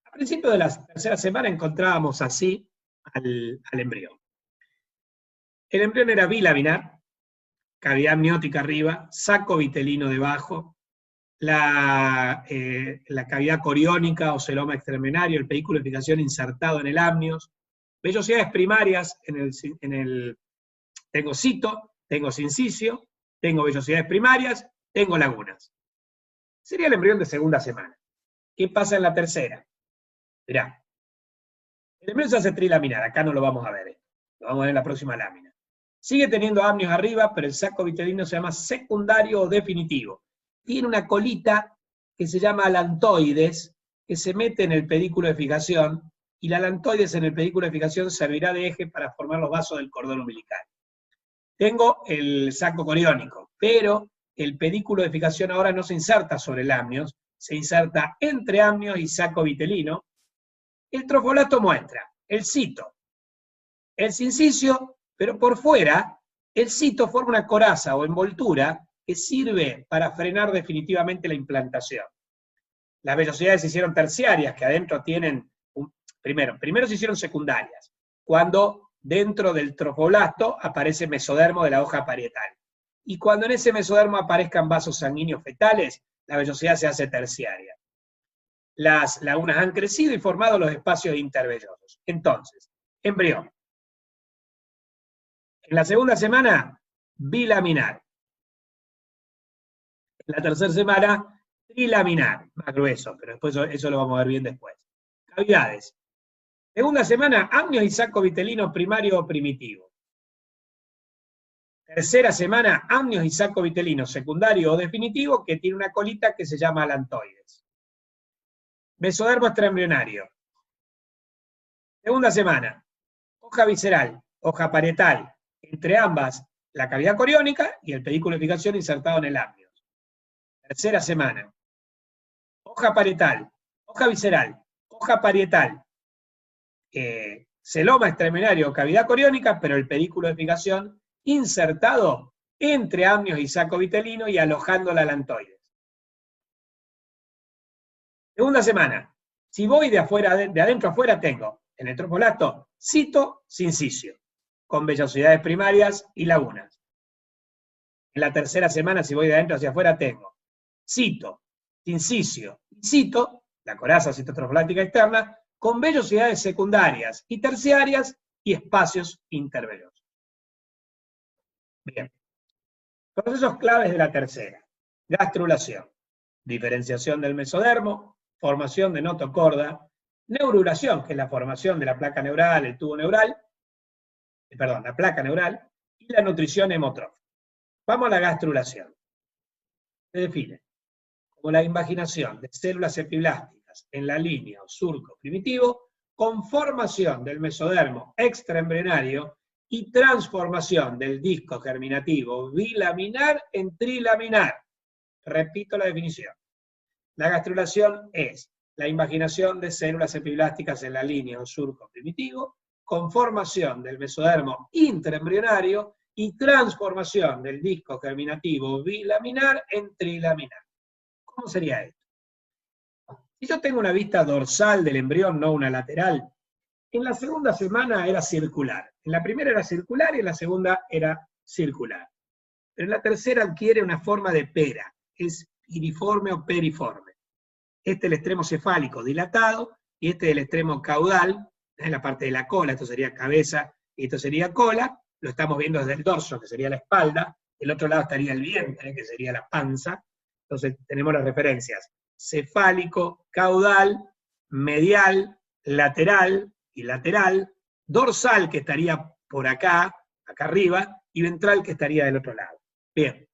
A principio de la tercera semana encontrábamos así al embrión. El embrión era bilaminar, cavidad amniótica arriba, saco vitelino debajo, la cavidad coriónica o celoma extraembrionario, el pedículo de fijación insertado en el amnios, vellosidades primarias tengo cito, tengo sincicio, tengo vellosidades primarias, tengo lagunas. Sería el embrión de segunda semana. ¿Qué pasa en la tercera? Mirá, el embrión se hace trilaminar, acá no lo vamos a ver, lo vamos a ver en la próxima lámina. Sigue teniendo amnios arriba, pero el saco vitelino se llama secundario o definitivo. Tiene una colita que se llama alantoides, que se mete en el pedículo de fijación, y la alantoides en el pedículo de fijación servirá de eje para formar los vasos del cordón umbilical. Tengo el saco coriónico, pero el pedículo de fijación ahora no se inserta sobre el amnios, se inserta entre amnios y saco vitelino. El trofoblasto muestra el cito, el sincicio, pero por fuera, el cito forma una coraza o envoltura que sirve para frenar definitivamente la implantación. Las vellosidades se hicieron terciarias, que adentro tienen, primero se hicieron secundarias, cuando dentro del tropoblasto aparece mesodermo de la hoja parietal. Y cuando en ese mesodermo aparezcan vasos sanguíneos fetales, la vellosidad se hace terciaria. Las lagunas han crecido y formado los espacios intervellosos. Entonces, embrión. En la segunda semana, bilaminar. En la tercera semana, trilaminar, más grueso, pero después eso lo vamos a ver bien después. Cavidades. Segunda semana, amnios y saco vitelino primario o primitivo. Tercera semana, amnios y saco vitelino secundario o definitivo, que tiene una colita que se llama alantoides. Mesodermo extraembrionario. Segunda semana, hoja visceral, hoja parietal, entre ambas la cavidad coriónica y el pedículo de fijación insertado en el amnio. Tercera semana, hoja parietal, hoja visceral, hoja parietal, celoma extraembrionario, cavidad coriónica, pero el pedículo de fijación insertado entre amnios y saco vitelino y alojando la alantoides. Segunda semana, si voy de adentro a afuera, tengo en el tropoblasto cito sincicio, con vellosidades primarias y lagunas. En la tercera semana, si voy de adentro hacia afuera, tengo cito, sincicio y cito, la coraza citotroflática externa, con vellosidades secundarias y terciarias y espacios intervellosos. Bien. Procesos claves de la tercera. Gastrulación, diferenciación del mesodermo, formación de notocorda, neurulación, que es la formación de la placa neural, el tubo neural, la placa neural, y la nutrición hemotrófica. Vamos a la gastrulación. Se define como la invaginación de células epiblásticas en la línea o surco primitivo, con formación del mesodermo extraembrionario y transformación del disco germinativo bilaminar en trilaminar. Repito la definición. La gastrulación es la invaginación de células epiblásticas en la línea o surco primitivo, con formación del mesodermo intraembrionario y transformación del disco germinativo bilaminar en trilaminar. ¿Cómo sería esto? Si yo tengo una vista dorsal del embrión, no una lateral, en la segunda semana era circular. En la primera era circular y en la segunda era circular. Pero en la tercera adquiere una forma de pera, es piriforme o periforme. Este es el extremo cefálico dilatado y este es el extremo caudal, en la parte de la cola, esto sería cabeza y esto sería cola, lo estamos viendo desde el dorso, que sería la espalda, del otro lado estaría el vientre, que sería la panza. Entonces tenemos las referencias: cefálico, caudal, medial, lateral y lateral, dorsal que estaría por acá, acá arriba, y ventral que estaría del otro lado. Bien.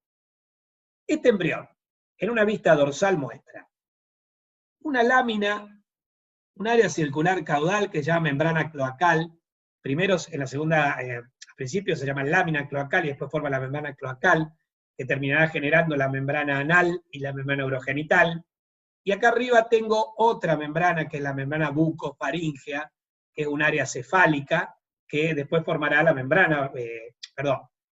Este embrión, en una vista dorsal, muestra una lámina, un área circular caudal que se llama membrana cloacal. Primero, en la segunda, al principio se llama lámina cloacal y después forma la membrana cloacal, que terminará generando la membrana anal y la membrana urogenital. Y acá arriba tengo otra membrana, que es la membrana bucofaríngea, que es un área cefálica, que después formará la membrana,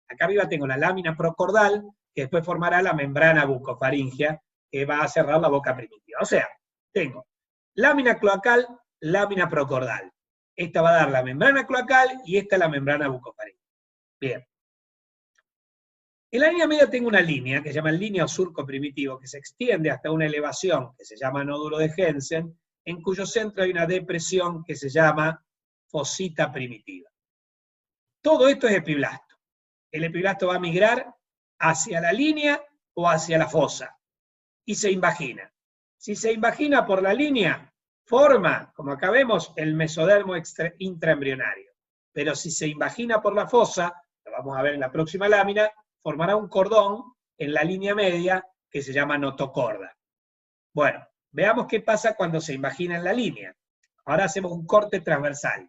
acá arriba tengo la lámina procordal, que después formará la membrana bucofaríngea, que va a cerrar la boca primitiva. O sea, tengo lámina cloacal, lámina procordal. Esta va a dar la membrana cloacal y esta la membrana bucofaríngea. Bien. En la línea media tengo una línea, que se llama línea o surco primitivo, que se extiende hasta una elevación, que se llama nódulo de Hensen, en cuyo centro hay una depresión que se llama fosita primitiva. Todo esto es epiblasto. El epiblasto va a migrar hacia la línea o hacia la fosa, y se invagina. Si se invagina por la línea, forma, como acá vemos, el mesodermo intraembrionario. Pero si se invagina por la fosa, lo vamos a ver en la próxima lámina, formará un cordón en la línea media que se llama notocorda. Bueno, veamos qué pasa cuando se invagina en la línea. Ahora hacemos un corte transversal.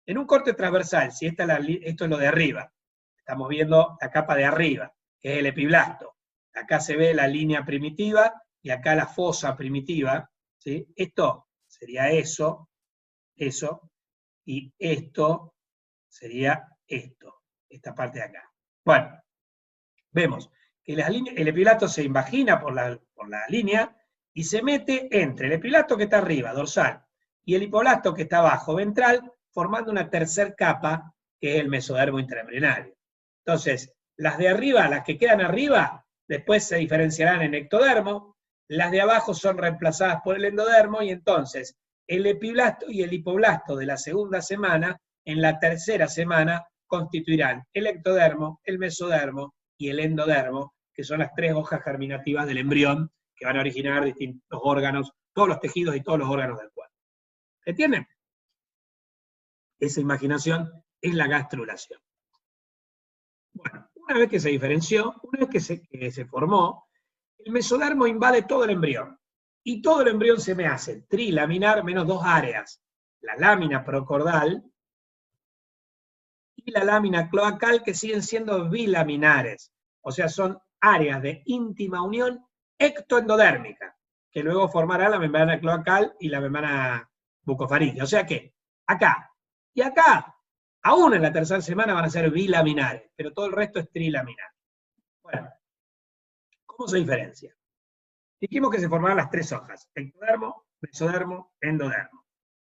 En un corte transversal, si esto es lo de arriba, estamos viendo la capa de arriba, que es el epiblasto. Acá se ve la línea primitiva y acá la fosa primitiva, ¿sí? Esto sería eso, y esto sería esto, esta parte de acá. Bueno, vemos que el epiblasto se invagina por la línea y se mete entre el epiblasto que está arriba, dorsal, y el hipoblasto que está abajo, ventral, formando una tercer capa que es el mesodermo intraembrionario. Entonces, las de arriba, las que quedan arriba, después se diferenciarán en ectodermo, las de abajo son reemplazadas por el endodermo, y entonces el epiblasto y el hipoblasto de la segunda semana, en la tercera semana, constituirán el ectodermo, el mesodermo y el endodermo, que son las tres hojas germinativas del embrión que van a originar distintos órganos, todos los tejidos y todos los órganos del cuerpo. ¿Entienden? Esa imaginación es la gastrulación. Bueno, una vez que se diferenció, una vez que se formó, el mesodermo invade todo el embrión. Y todo el embrión se me hace trilaminar menos dos áreas. La lámina procordal y la lámina cloacal, que siguen siendo bilaminares. O sea, son áreas de íntima unión ectoendodérmica, que luego formará la membrana cloacal y la membrana bucofaríngea. O sea que acá y acá, aún en la tercera semana, van a ser bilaminares, pero todo el resto es trilaminar. Bueno, ¿cómo se diferencia? Dijimos que se formarán las tres hojas: ectodermo, mesodermo, endodermo.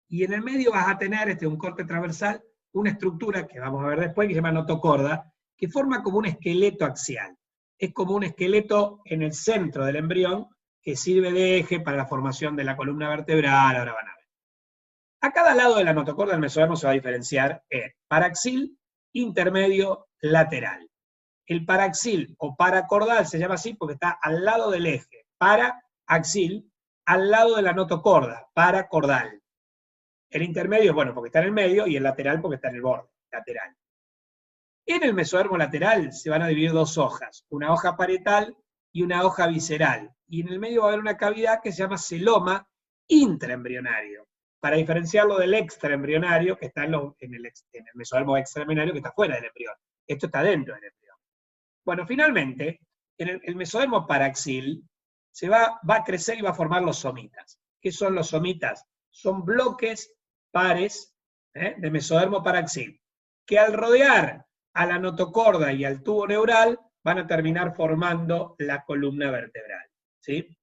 Y en el medio vas a tener un corte transversal, una estructura que vamos a ver después, que se llama notocorda, que forma como un esqueleto axial. Es como un esqueleto en el centro del embrión que sirve de eje para la formación de la columna vertebral, ahora van a ver. A cada lado de la notocorda del mesodermo se va a diferenciar en paraxil, intermedio, lateral. El paraxil o paracordal se llama así porque está al lado del eje, paraxil, al lado de la notocorda, paracordal. El intermedio, bueno, porque está en el medio, y el lateral porque está en el borde, lateral. En el mesodermo lateral se van a dividir dos hojas, una hoja parietal y una hoja visceral. Y en el medio va a haber una cavidad que se llama celoma intraembrionario, para diferenciarlo del extraembrionario, que está en el mesodermo extraembrionario, que está fuera del embrión. Esto está dentro del embrión. Bueno, finalmente, en el mesodermo paraxil se va a crecer y va a formar los somitas. ¿Qué son los somitas? Son bloques pares de mesodermo paraxil, que al rodear a la notocorda y al tubo neural van a terminar formando la columna vertebral. ¿Sí?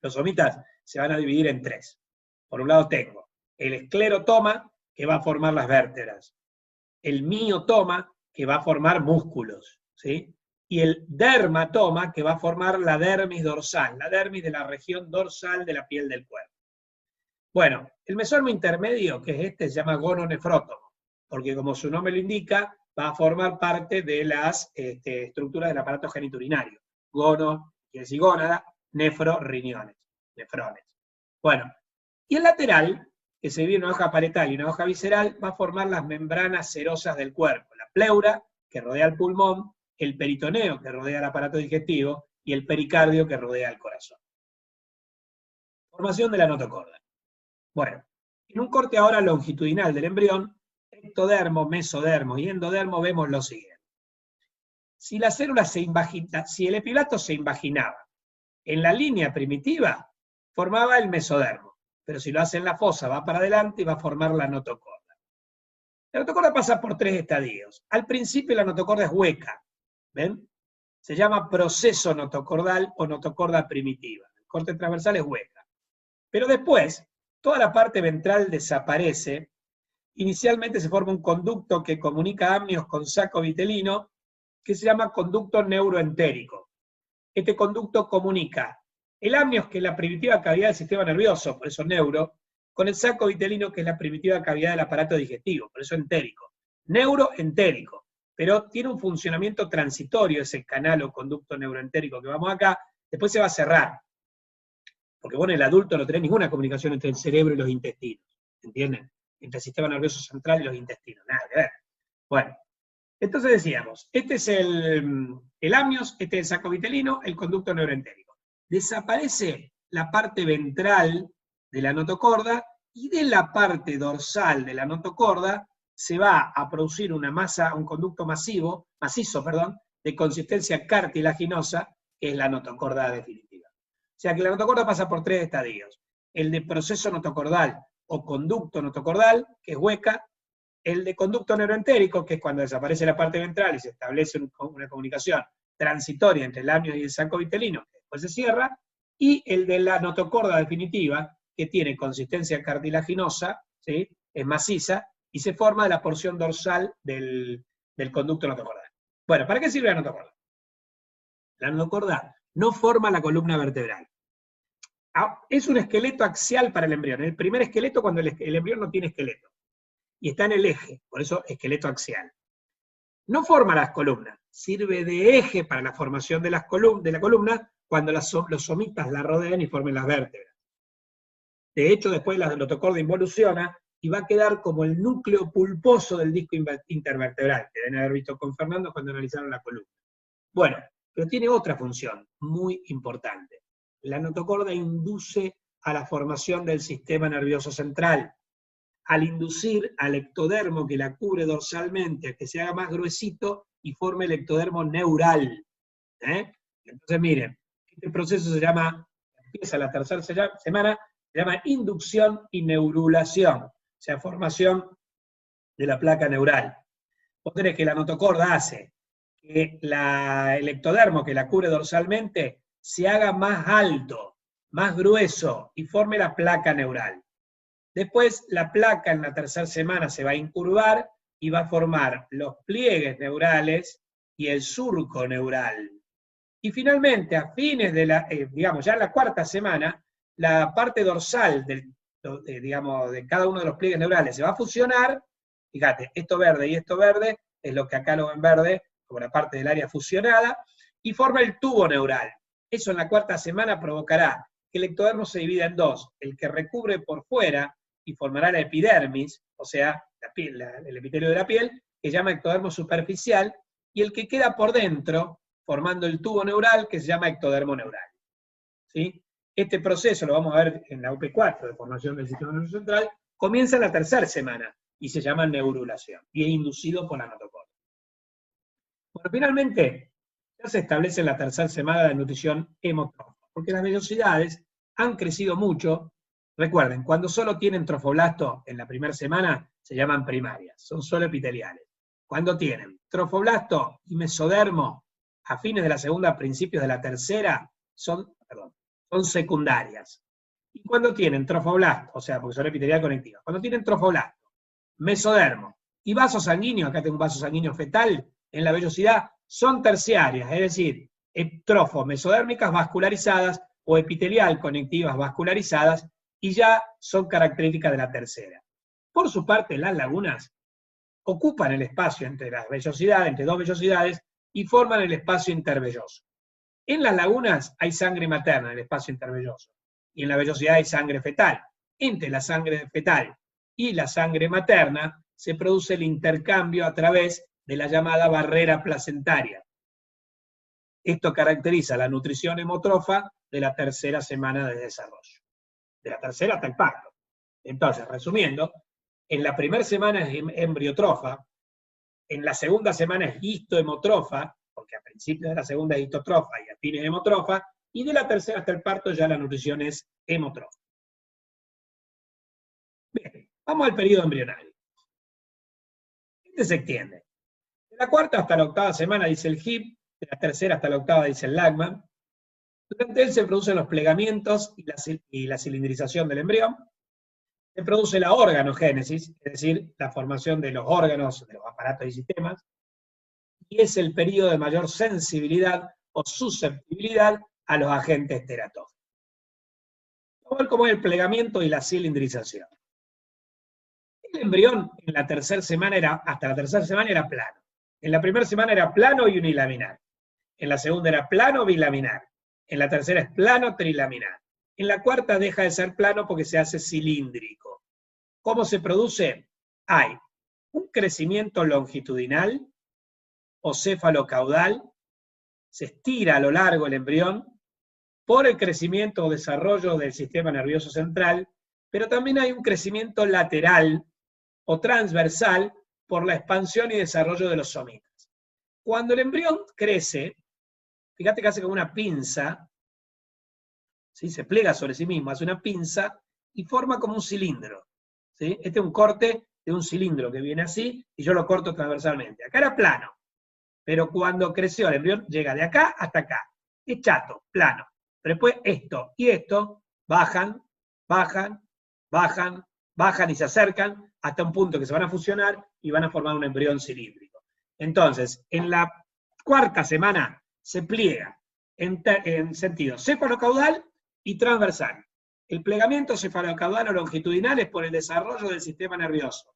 Los somitas se van a dividir en tres. Por un lado tengo el esclerotoma, que va a formar las vértebras, el miotoma, que va a formar músculos, ¿sí? Y el dermatoma, que va a formar la dermis dorsal, la dermis de la región dorsal de la piel del cuerpo. Bueno, el mesodermo intermedio, que es se llama gononefrótomo, porque como su nombre lo indica, va a formar parte de las estructuras del aparato geniturinario. Gono, quiere decir gónada, nefro, riñones, nefrones. Bueno, y el lateral, que se divide en una hoja parietal y una hoja visceral, va a formar las membranas serosas del cuerpo, la pleura, que rodea el pulmón, el peritoneo, que rodea el aparato digestivo, y el pericardio, que rodea el corazón. Formación de la notocorda. Bueno, en un corte ahora longitudinal del embrión, ectodermo, mesodermo y endodermo, vemos lo siguiente. Si la célula si el epiblasto se invaginaba en la línea primitiva, formaba el mesodermo, pero si lo hace en la fosa, va para adelante y va a formar la notocorda. La notocorda pasa por tres estadios. Al principio la notocorda es hueca, ¿ven? Se llama proceso notocordal o notocorda primitiva. El corte transversal es hueca. Pero después, toda la parte ventral desaparece. Inicialmente se forma un conducto que comunica amnios con saco vitelino, que se llama conducto neuroentérico. Este conducto comunica el amnios, que es la primitiva cavidad del sistema nervioso, por eso neuro, con el saco vitelino, que es la primitiva cavidad del aparato digestivo, por eso entérico. Neuroentérico, pero tiene un funcionamiento transitorio ese canal o conducto neuroentérico que vamos acá, después se va a cerrar. Porque bueno, el adulto no tiene ninguna comunicación entre el cerebro y los intestinos, ¿entienden? Entre el sistema nervioso central y los intestinos, nada que ver. Bueno, entonces decíamos, este es el amnios, este es el saco vitelino, el conducto neuroentérico. Desaparece la parte ventral de la notocorda, y de la parte dorsal de la notocorda se va a producir una masa, un conducto macizo, de consistencia cartilaginosa, que es la notocorda definitiva. O sea que la notocorda pasa por tres estadios. El de proceso notocordal o conducto notocordal, que es hueca, el de conducto neuroentérico, que es cuando desaparece la parte ventral y se establece una comunicación transitoria entre el amnios y el saco vitelino, que después se cierra, y el de la notocorda definitiva, que tiene consistencia cartilaginosa, ¿sí? Es maciza, y se forma de la porción dorsal del conducto notocordal. Bueno, ¿para qué sirve la notocorda? La notocorda no forma la columna vertebral. Es un esqueleto axial para el embrión, el primer esqueleto cuando el embrión no tiene esqueleto, y está en el eje, por eso esqueleto axial. No forma las columnas, sirve de eje para la formación de la columna cuando los somitas la rodean y formen las vértebras. De hecho, después la notocorda involuciona y va a quedar como el núcleo pulposo del disco intervertebral, que deben haber visto con Fernando cuando analizaron la columna. Bueno, pero tiene otra función muy importante. La notocorda induce a la formación del sistema nervioso central. Al inducir al ectodermo que la cubre dorsalmente a que se haga más gruesito y forme el ectodermo neural. Entonces miren, este proceso se llama, empieza la tercera semana, se llama inducción y neurulación, o sea, formación de la placa neural. Vos tenés que la notocorda hace que el ectodermo que la cubre dorsalmente se haga más alto, más grueso y forme la placa neural. Después la placa en la tercera semana se va a incurvar y va a formar los pliegues neurales y el surco neural. Y finalmente, a fines de digamos, ya en la cuarta semana, la parte dorsal digamos, de cada uno de los pliegues neurales se va a fusionar. Fíjate, esto verde y esto verde es lo que acá lo ven verde, como la parte del área fusionada, y forma el tubo neural. Eso en la cuarta semana provocará que el ectodermo se divida en dos, el que recubre por fuera y formará la epidermis, o sea, el epitelio de la piel, que se llama ectodermo superficial, y el que queda por dentro, formando el tubo neural, que se llama ectodermo neural. ¿Sí? Este proceso, lo vamos a ver en la UP4, de formación del sistema nervioso central, comienza en la tercera semana, y se llama neurulación, y es inducido por la notocorda. Bueno, finalmente, ya se establece en la tercera semana la nutrición hemotrofa, porque las vellosidades han crecido mucho. Recuerden, cuando solo tienen trofoblasto en la primera semana, se llaman primarias, son solo epiteliales. Cuando tienen trofoblasto y mesodermo a fines de la segunda, principios de la tercera, son secundarias. Y cuando tienen trofoblasto, o sea, porque son epitelial conectivas, cuando tienen trofoblasto, mesodermo y vaso sanguíneo, acá tengo un vaso sanguíneo fetal, en la vellosidad, son terciarias, es decir, trofo-mesodérmicas vascularizadas o epitelial conectivas vascularizadas, y ya son características de la tercera. Por su parte, las lagunas ocupan el espacio entre las vellosidades, entre dos vellosidades, y forman el espacio intervelloso. En las lagunas hay sangre materna en el espacio intervelloso, y en la vellosidad hay sangre fetal. Entre la sangre fetal y la sangre materna se produce el intercambio a través de la llamada barrera placentaria. Esto caracteriza la nutrición hemotrofa de la tercera semana de desarrollo. De la tercera hasta el parto. Entonces, resumiendo, en la primera semana es embriotrofa, en la segunda semana es histohemotrofa, porque a principios de la segunda es histotrofa y a fines hemotrofa, y de la tercera hasta el parto ya la nutrición es hemotrofa. Bien, vamos al periodo embrionario. Este se extiende. De la cuarta hasta la octava semana dice el HIP, de la tercera hasta la octava dice el Lagman. Durante él se producen los plegamientos y la cilindrización del embrión. Se produce la organogénesis, es decir, la formación de los órganos, de los aparatos y sistemas, y es el periodo de mayor sensibilidad o susceptibilidad a los agentes teratógenos. Vamos a ver cómo es el plegamiento y la cilindrización. El embrión en la tercera semana hasta la tercera semana era plano. En la primera semana era plano y unilaminar. En la segunda era plano bilaminar. En la tercera es plano trilaminar. En la cuarta deja de ser plano porque se hace cilíndrico. ¿Cómo se produce? Hay un crecimiento longitudinal o cefalocaudal, se estira a lo largo el embrión por el crecimiento o desarrollo del sistema nervioso central, pero también hay un crecimiento lateral o transversal por la expansión y desarrollo de los somitas. Cuando el embrión crece, fíjate que hace como una pinza, ¿sí? Se pliega sobre sí mismo, hace una pinza y forma como un cilindro. ¿Sí? Este es un corte de un cilindro que viene así y yo lo corto transversalmente. Acá era plano, pero cuando creció el embrión llega de acá hasta acá. Es chato, plano. Pero después esto y esto bajan, bajan, bajan, bajan y se acercan hasta un punto que se van a fusionar y van a formar un embrión cilíndrico. Entonces, en la cuarta semana se pliega en sentido cefalocaudal y transversal. El plegamiento cefalocaudal o longitudinal es por el desarrollo del sistema nervioso.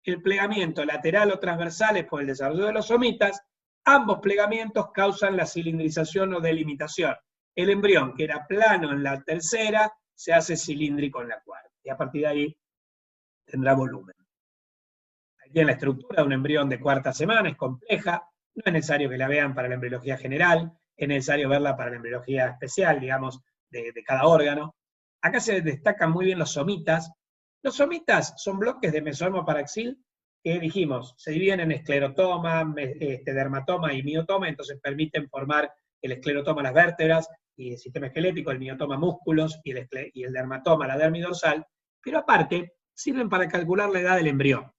El plegamiento lateral o transversal es por el desarrollo de los somitas. Ambos plegamientos causan la cilindrización o delimitación. El embrión, que era plano en la tercera, se hace cilíndrico en la cuarta. Y a partir de ahí tendrá volumen. Aquí en la estructura de un embrión de cuarta semana es compleja. No es necesario que la vean para la embriología general, es necesario verla para la embriología especial, digamos, de cada órgano. Acá se destacan muy bien los somitas. Los somitas son bloques de mesodermo paraxil que dijimos, se dividen en esclerotoma, dermatoma y miotoma, entonces permiten formar el esclerotoma las vértebras, y el sistema esquelético, el miotoma músculos, y el dermatoma la dermis dorsal, pero aparte sirven para calcular la edad del embrión.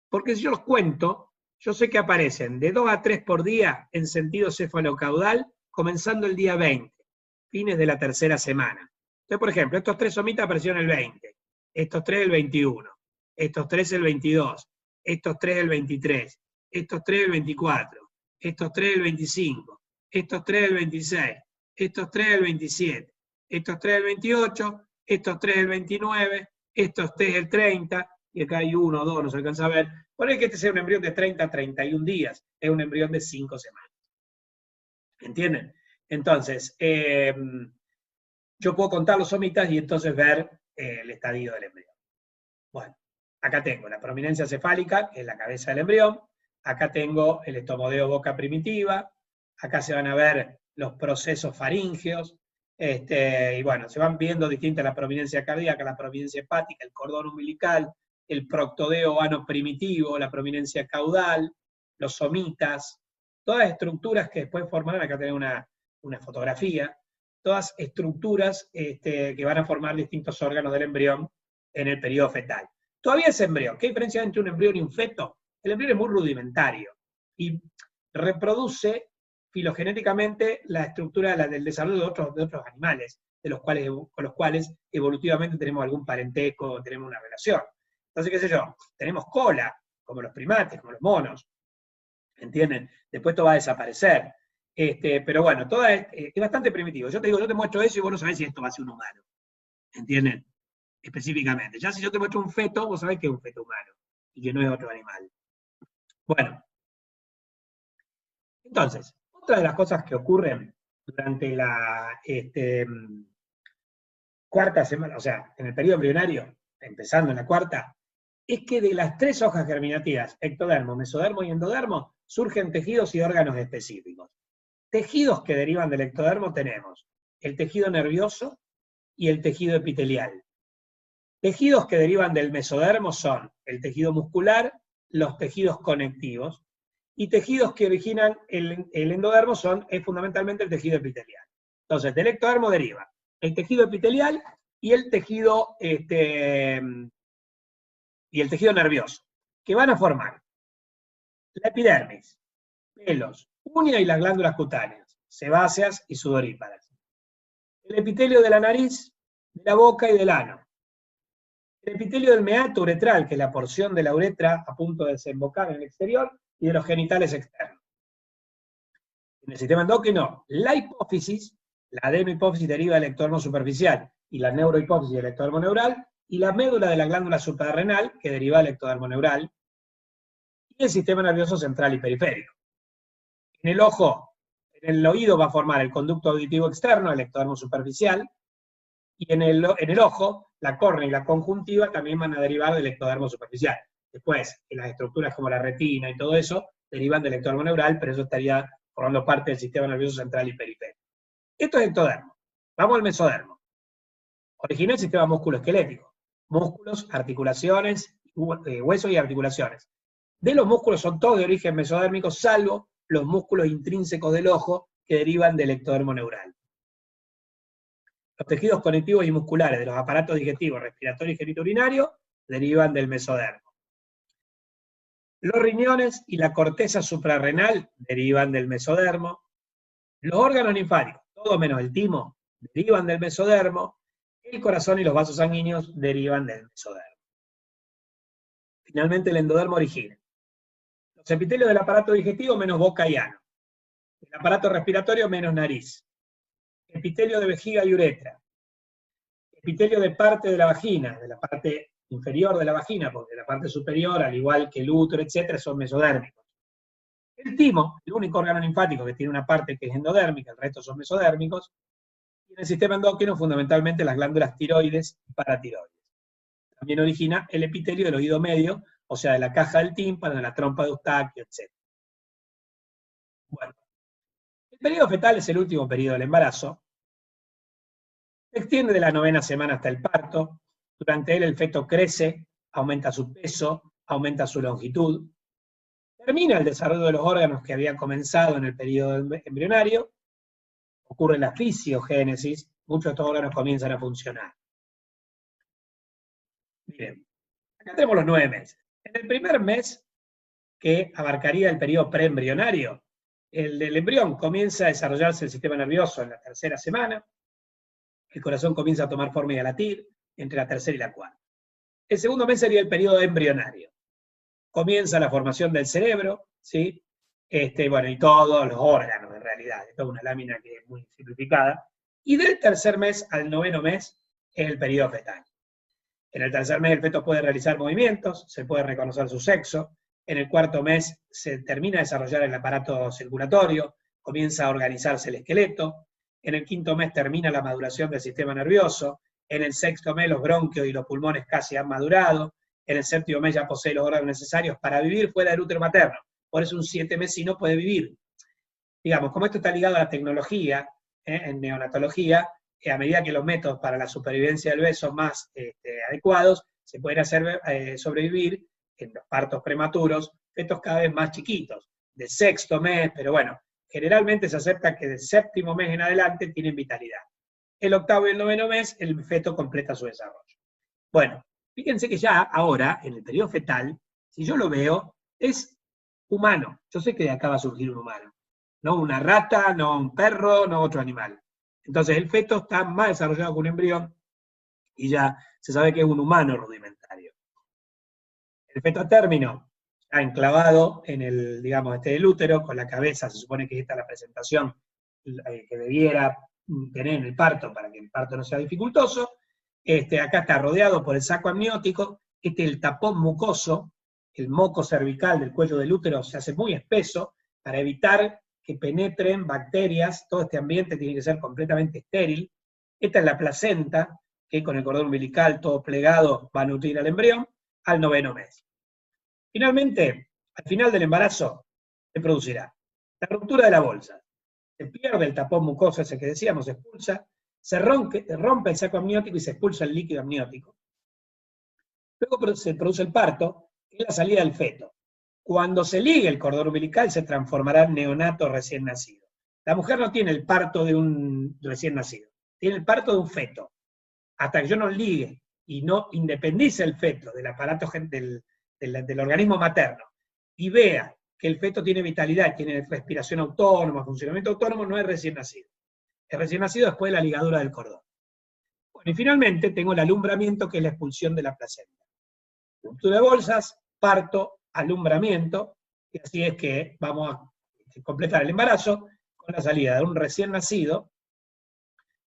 Porque si yo los cuento, yo sé que aparecen de 2 a 3 por día en sentido cefalocaudal, comenzando el día 20, fines de la tercera semana. Entonces, por ejemplo, estos 3 somitas aparecieron el 20, estos 3 el 21, estos 3 el 22, estos 3 el 23, estos 3 el 24, estos 3 el 25, estos 3 el 26, estos 3 el 27, estos 3 el 28, estos 3 el 29, estos 3 el 30, y acá hay 1 o 2, no se alcanza a ver. Ponele que este sea un embrión de 30 a 31 días, es un embrión de 5 semanas. ¿Entienden? Entonces, yo puedo contar los somitas y entonces ver el estadio del embrión. Bueno, acá tengo la prominencia cefálica, que es la cabeza del embrión, acá tengo el estomodeo boca primitiva, acá se van a ver los procesos faríngeos, y bueno, se van viendo distintas la prominencia cardíaca, la prominencia hepática, el cordón umbilical, el proctodeo ano primitivo, la prominencia caudal, los somitas, todas estructuras que después formarán, acá tenemos una fotografía, todas estructuras que van a formar distintos órganos del embrión en el periodo fetal. Todavía es embrión. ¿Qué diferencia hay entre un embrión y un feto? El embrión es muy rudimentario y reproduce filogenéticamente la estructura del desarrollo de otros animales, con los cuales evolutivamente tenemos algún parentesco, tenemos una relación. Entonces, qué sé yo, tenemos cola, como los primates, como los monos, ¿entienden? Después esto va a desaparecer. Pero bueno, es bastante primitivo. Yo te digo, yo te muestro eso y vos no sabés si esto va a ser un humano. ¿Entienden? Específicamente. Ya si yo te muestro un feto, vos sabés que es un feto humano y que no es otro animal. Bueno. Entonces, otra de las cosas que ocurren durante la cuarta semana, o sea, en el periodo embrionario, empezando en la cuarta, es que de las 3 hojas germinativas, ectodermo, mesodermo y endodermo, surgen tejidos y órganos específicos. Tejidos que derivan del ectodermo tenemos el tejido nervioso y el tejido epitelial. Tejidos que derivan del mesodermo son el tejido muscular, los tejidos conectivos, y tejidos que originan el endodermo es fundamentalmente el tejido epitelial. Entonces, del ectodermo deriva el tejido epitelial y el tejido nervioso, que van a formar la epidermis, pelos, uña y las glándulas cutáneas, sebáceas y sudoríparas. El epitelio de la nariz, de la boca y del ano. El epitelio del meato uretral, que es la porción de la uretra a punto de desembocar en el exterior, y de los genitales externos. En el sistema endocrino, la hipófisis, la adenohipófisis deriva del ectodermo superficial, y la neurohipófisis del ectodermo neural, y la médula de la glándula suprarrenal, que deriva del ectodermo neural, y el sistema nervioso central y periférico. En el ojo, en el oído va a formar el conducto auditivo externo, el ectodermo superficial, y en el ojo, la córnea y la conjuntiva también van a derivar del ectodermo superficial. Después, en las estructuras como la retina y todo eso, derivan del ectodermo neural, pero eso estaría formando parte del sistema nervioso central y periférico. Esto es ectodermo. Vamos al mesodermo. Originó el sistema musculoesquelético. Músculos, articulaciones, huesos y articulaciones. De los músculos son todos de origen mesodérmico, salvo los músculos intrínsecos del ojo que derivan del ectodermo neural. Los tejidos conectivos y musculares de los aparatos digestivos, respiratorio y genitourinario derivan del mesodermo. Los riñones y la corteza suprarrenal derivan del mesodermo. Los órganos linfáticos, todo menos el timo, derivan del mesodermo. El corazón y los vasos sanguíneos derivan del mesodermo. Finalmente, el endodermo origina los epitelios del aparato digestivo menos boca y ano, el aparato respiratorio menos nariz, epitelio de vejiga y uretra, epitelio de parte de la vagina, de la parte inferior de la vagina, porque la parte superior, al igual que el útero, etc., son mesodérmicos. El timo, el único órgano linfático que tiene una parte que es endodérmica, el resto son mesodérmicos, y en el sistema endocrino fundamentalmente las glándulas tiroides y paratiroides. También origina el epitelio del oído medio, o sea, de la caja del tímpano, de la trompa de Eustaquio, etc. Bueno, el periodo fetal es el último periodo del embarazo. Se extiende de la 9ª semana hasta el parto. Durante él el feto crece, aumenta su peso, aumenta su longitud. Termina el desarrollo de los órganos que habían comenzado en el periodo embrionario. Ocurre la fisiogénesis. Muchos de estos órganos comienzan a funcionar. Miren, acá tenemos los 9 meses. En el primer mes, que abarcaría el periodo preembrionario, el embrión comienza a desarrollarse el sistema nervioso en la 3ª semana, el corazón comienza a tomar forma y a latir entre la 3ª y la 4ª. El segundo mes sería el periodo embrionario. Comienza la formación del cerebro, ¿sí? Bueno, y todos los órganos, en realidad, es toda una lámina que es muy simplificada. Y del 3er mes al 9º mes es el periodo fetal. En el 3er mes el feto puede realizar movimientos, se puede reconocer su sexo. En el 4º mes se termina de desarrollar el aparato circulatorio, comienza a organizarse el esqueleto. En el 5º mes termina la maduración del sistema nervioso. En el 6º mes los bronquios y los pulmones casi han madurado. En el 7º mes ya posee los órganos necesarios para vivir fuera del útero materno. Por eso un 7 mesino puede vivir. Digamos, como esto está ligado a la tecnología, en neonatología, a medida que los métodos para la supervivencia del bebé son más adecuados, se pueden hacer sobrevivir en los partos prematuros fetos cada vez más chiquitos, del 6º mes, pero bueno, generalmente se acepta que del 7º mes en adelante tienen vitalidad. El 8º y el 9º mes, el feto completa su desarrollo. Bueno, fíjense que ya ahora, en el periodo fetal, si yo lo veo, es humano. Yo sé que de acá va a surgir un humano. No una rata, no un perro, no otro animal. Entonces el feto está más desarrollado que un embrión y ya se sabe que es un humano rudimentario. El feto a término, ya enclavado en el, digamos, del útero, con la cabeza, se supone que esta es la presentación que debiera tener en el parto para que el parto no sea dificultoso. Acá está rodeado por el saco amniótico, el tapón mucoso, el moco cervical del cuello del útero se hace muy espeso para evitar que penetren bacterias. Todo este ambiente tiene que ser completamente estéril. Esta es la placenta, que con el cordón umbilical todo plegado va a nutrir al embrión al 9º mes. Finalmente, al final del embarazo, se producirá la ruptura de la bolsa. Se pierde el tapón mucoso ese que decíamos, se expulsa, se rompe el saco amniótico y se expulsa el líquido amniótico. Luego se produce el parto, que es la salida del feto. Cuando se ligue el cordón umbilical se transformará en neonato recién nacido. La mujer no tiene el parto de un recién nacido, tiene el parto de un feto. Hasta que yo no ligue y no independice el feto del aparato del organismo materno y vea que el feto tiene vitalidad, tiene respiración autónoma, funcionamiento autónomo, no es recién nacido. Es recién nacido después de la ligadura del cordón. Bueno, y finalmente tengo el alumbramiento, que es la expulsión de la placenta. Ruptura de bolsas, parto, alumbramiento, y así es que vamos a completar el embarazo con la salida de un recién nacido,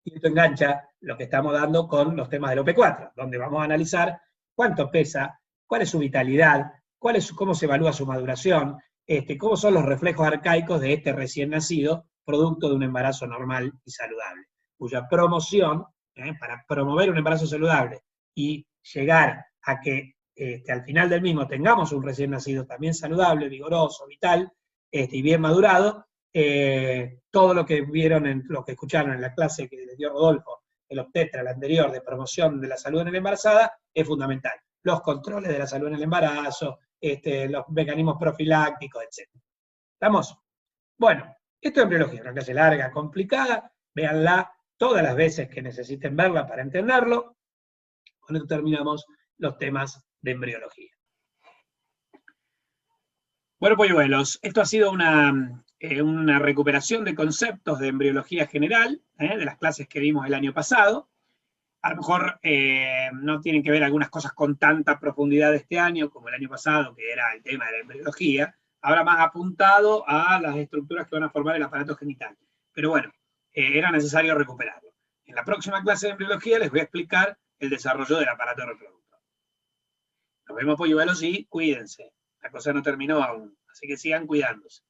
y esto engancha lo que estamos dando con los temas del OP4, donde vamos a analizar cuánto pesa, cuál es su vitalidad, cómo se evalúa su maduración, cómo son los reflejos arcaicos de este recién nacido, producto de un embarazo normal y saludable, cuya promoción, para promover un embarazo saludable y llegar a que al final del mismo tengamos un recién nacido también saludable, vigoroso, vital, y bien madurado, todo lo que vieron, lo que escucharon en la clase que les dio Rodolfo, el obstetra, la anterior, de promoción de la salud en la embarazada, es fundamental. Los controles de la salud en el embarazo, los mecanismos profilácticos, etc. ¿Estamos? Bueno, esto es embriología, una clase larga, complicada, véanla todas las veces que necesiten verla para entenderlo. Con esto terminamos los temas de embriología. Bueno, polluelos, esto ha sido una recuperación de conceptos de embriología general, de las clases que vimos el año pasado. A lo mejor no tienen que ver algunas cosas con tanta profundidad este año, como el año pasado, que era el tema de la embriología, ahora más apuntado a las estructuras que van a formar el aparato genital. Pero bueno, era necesario recuperarlo. En la próxima clase de embriología les voy a explicar el desarrollo del aparato reproductor. Nos vemos, polluelos, y cuídense. La cosa no terminó aún, así que sigan cuidándose.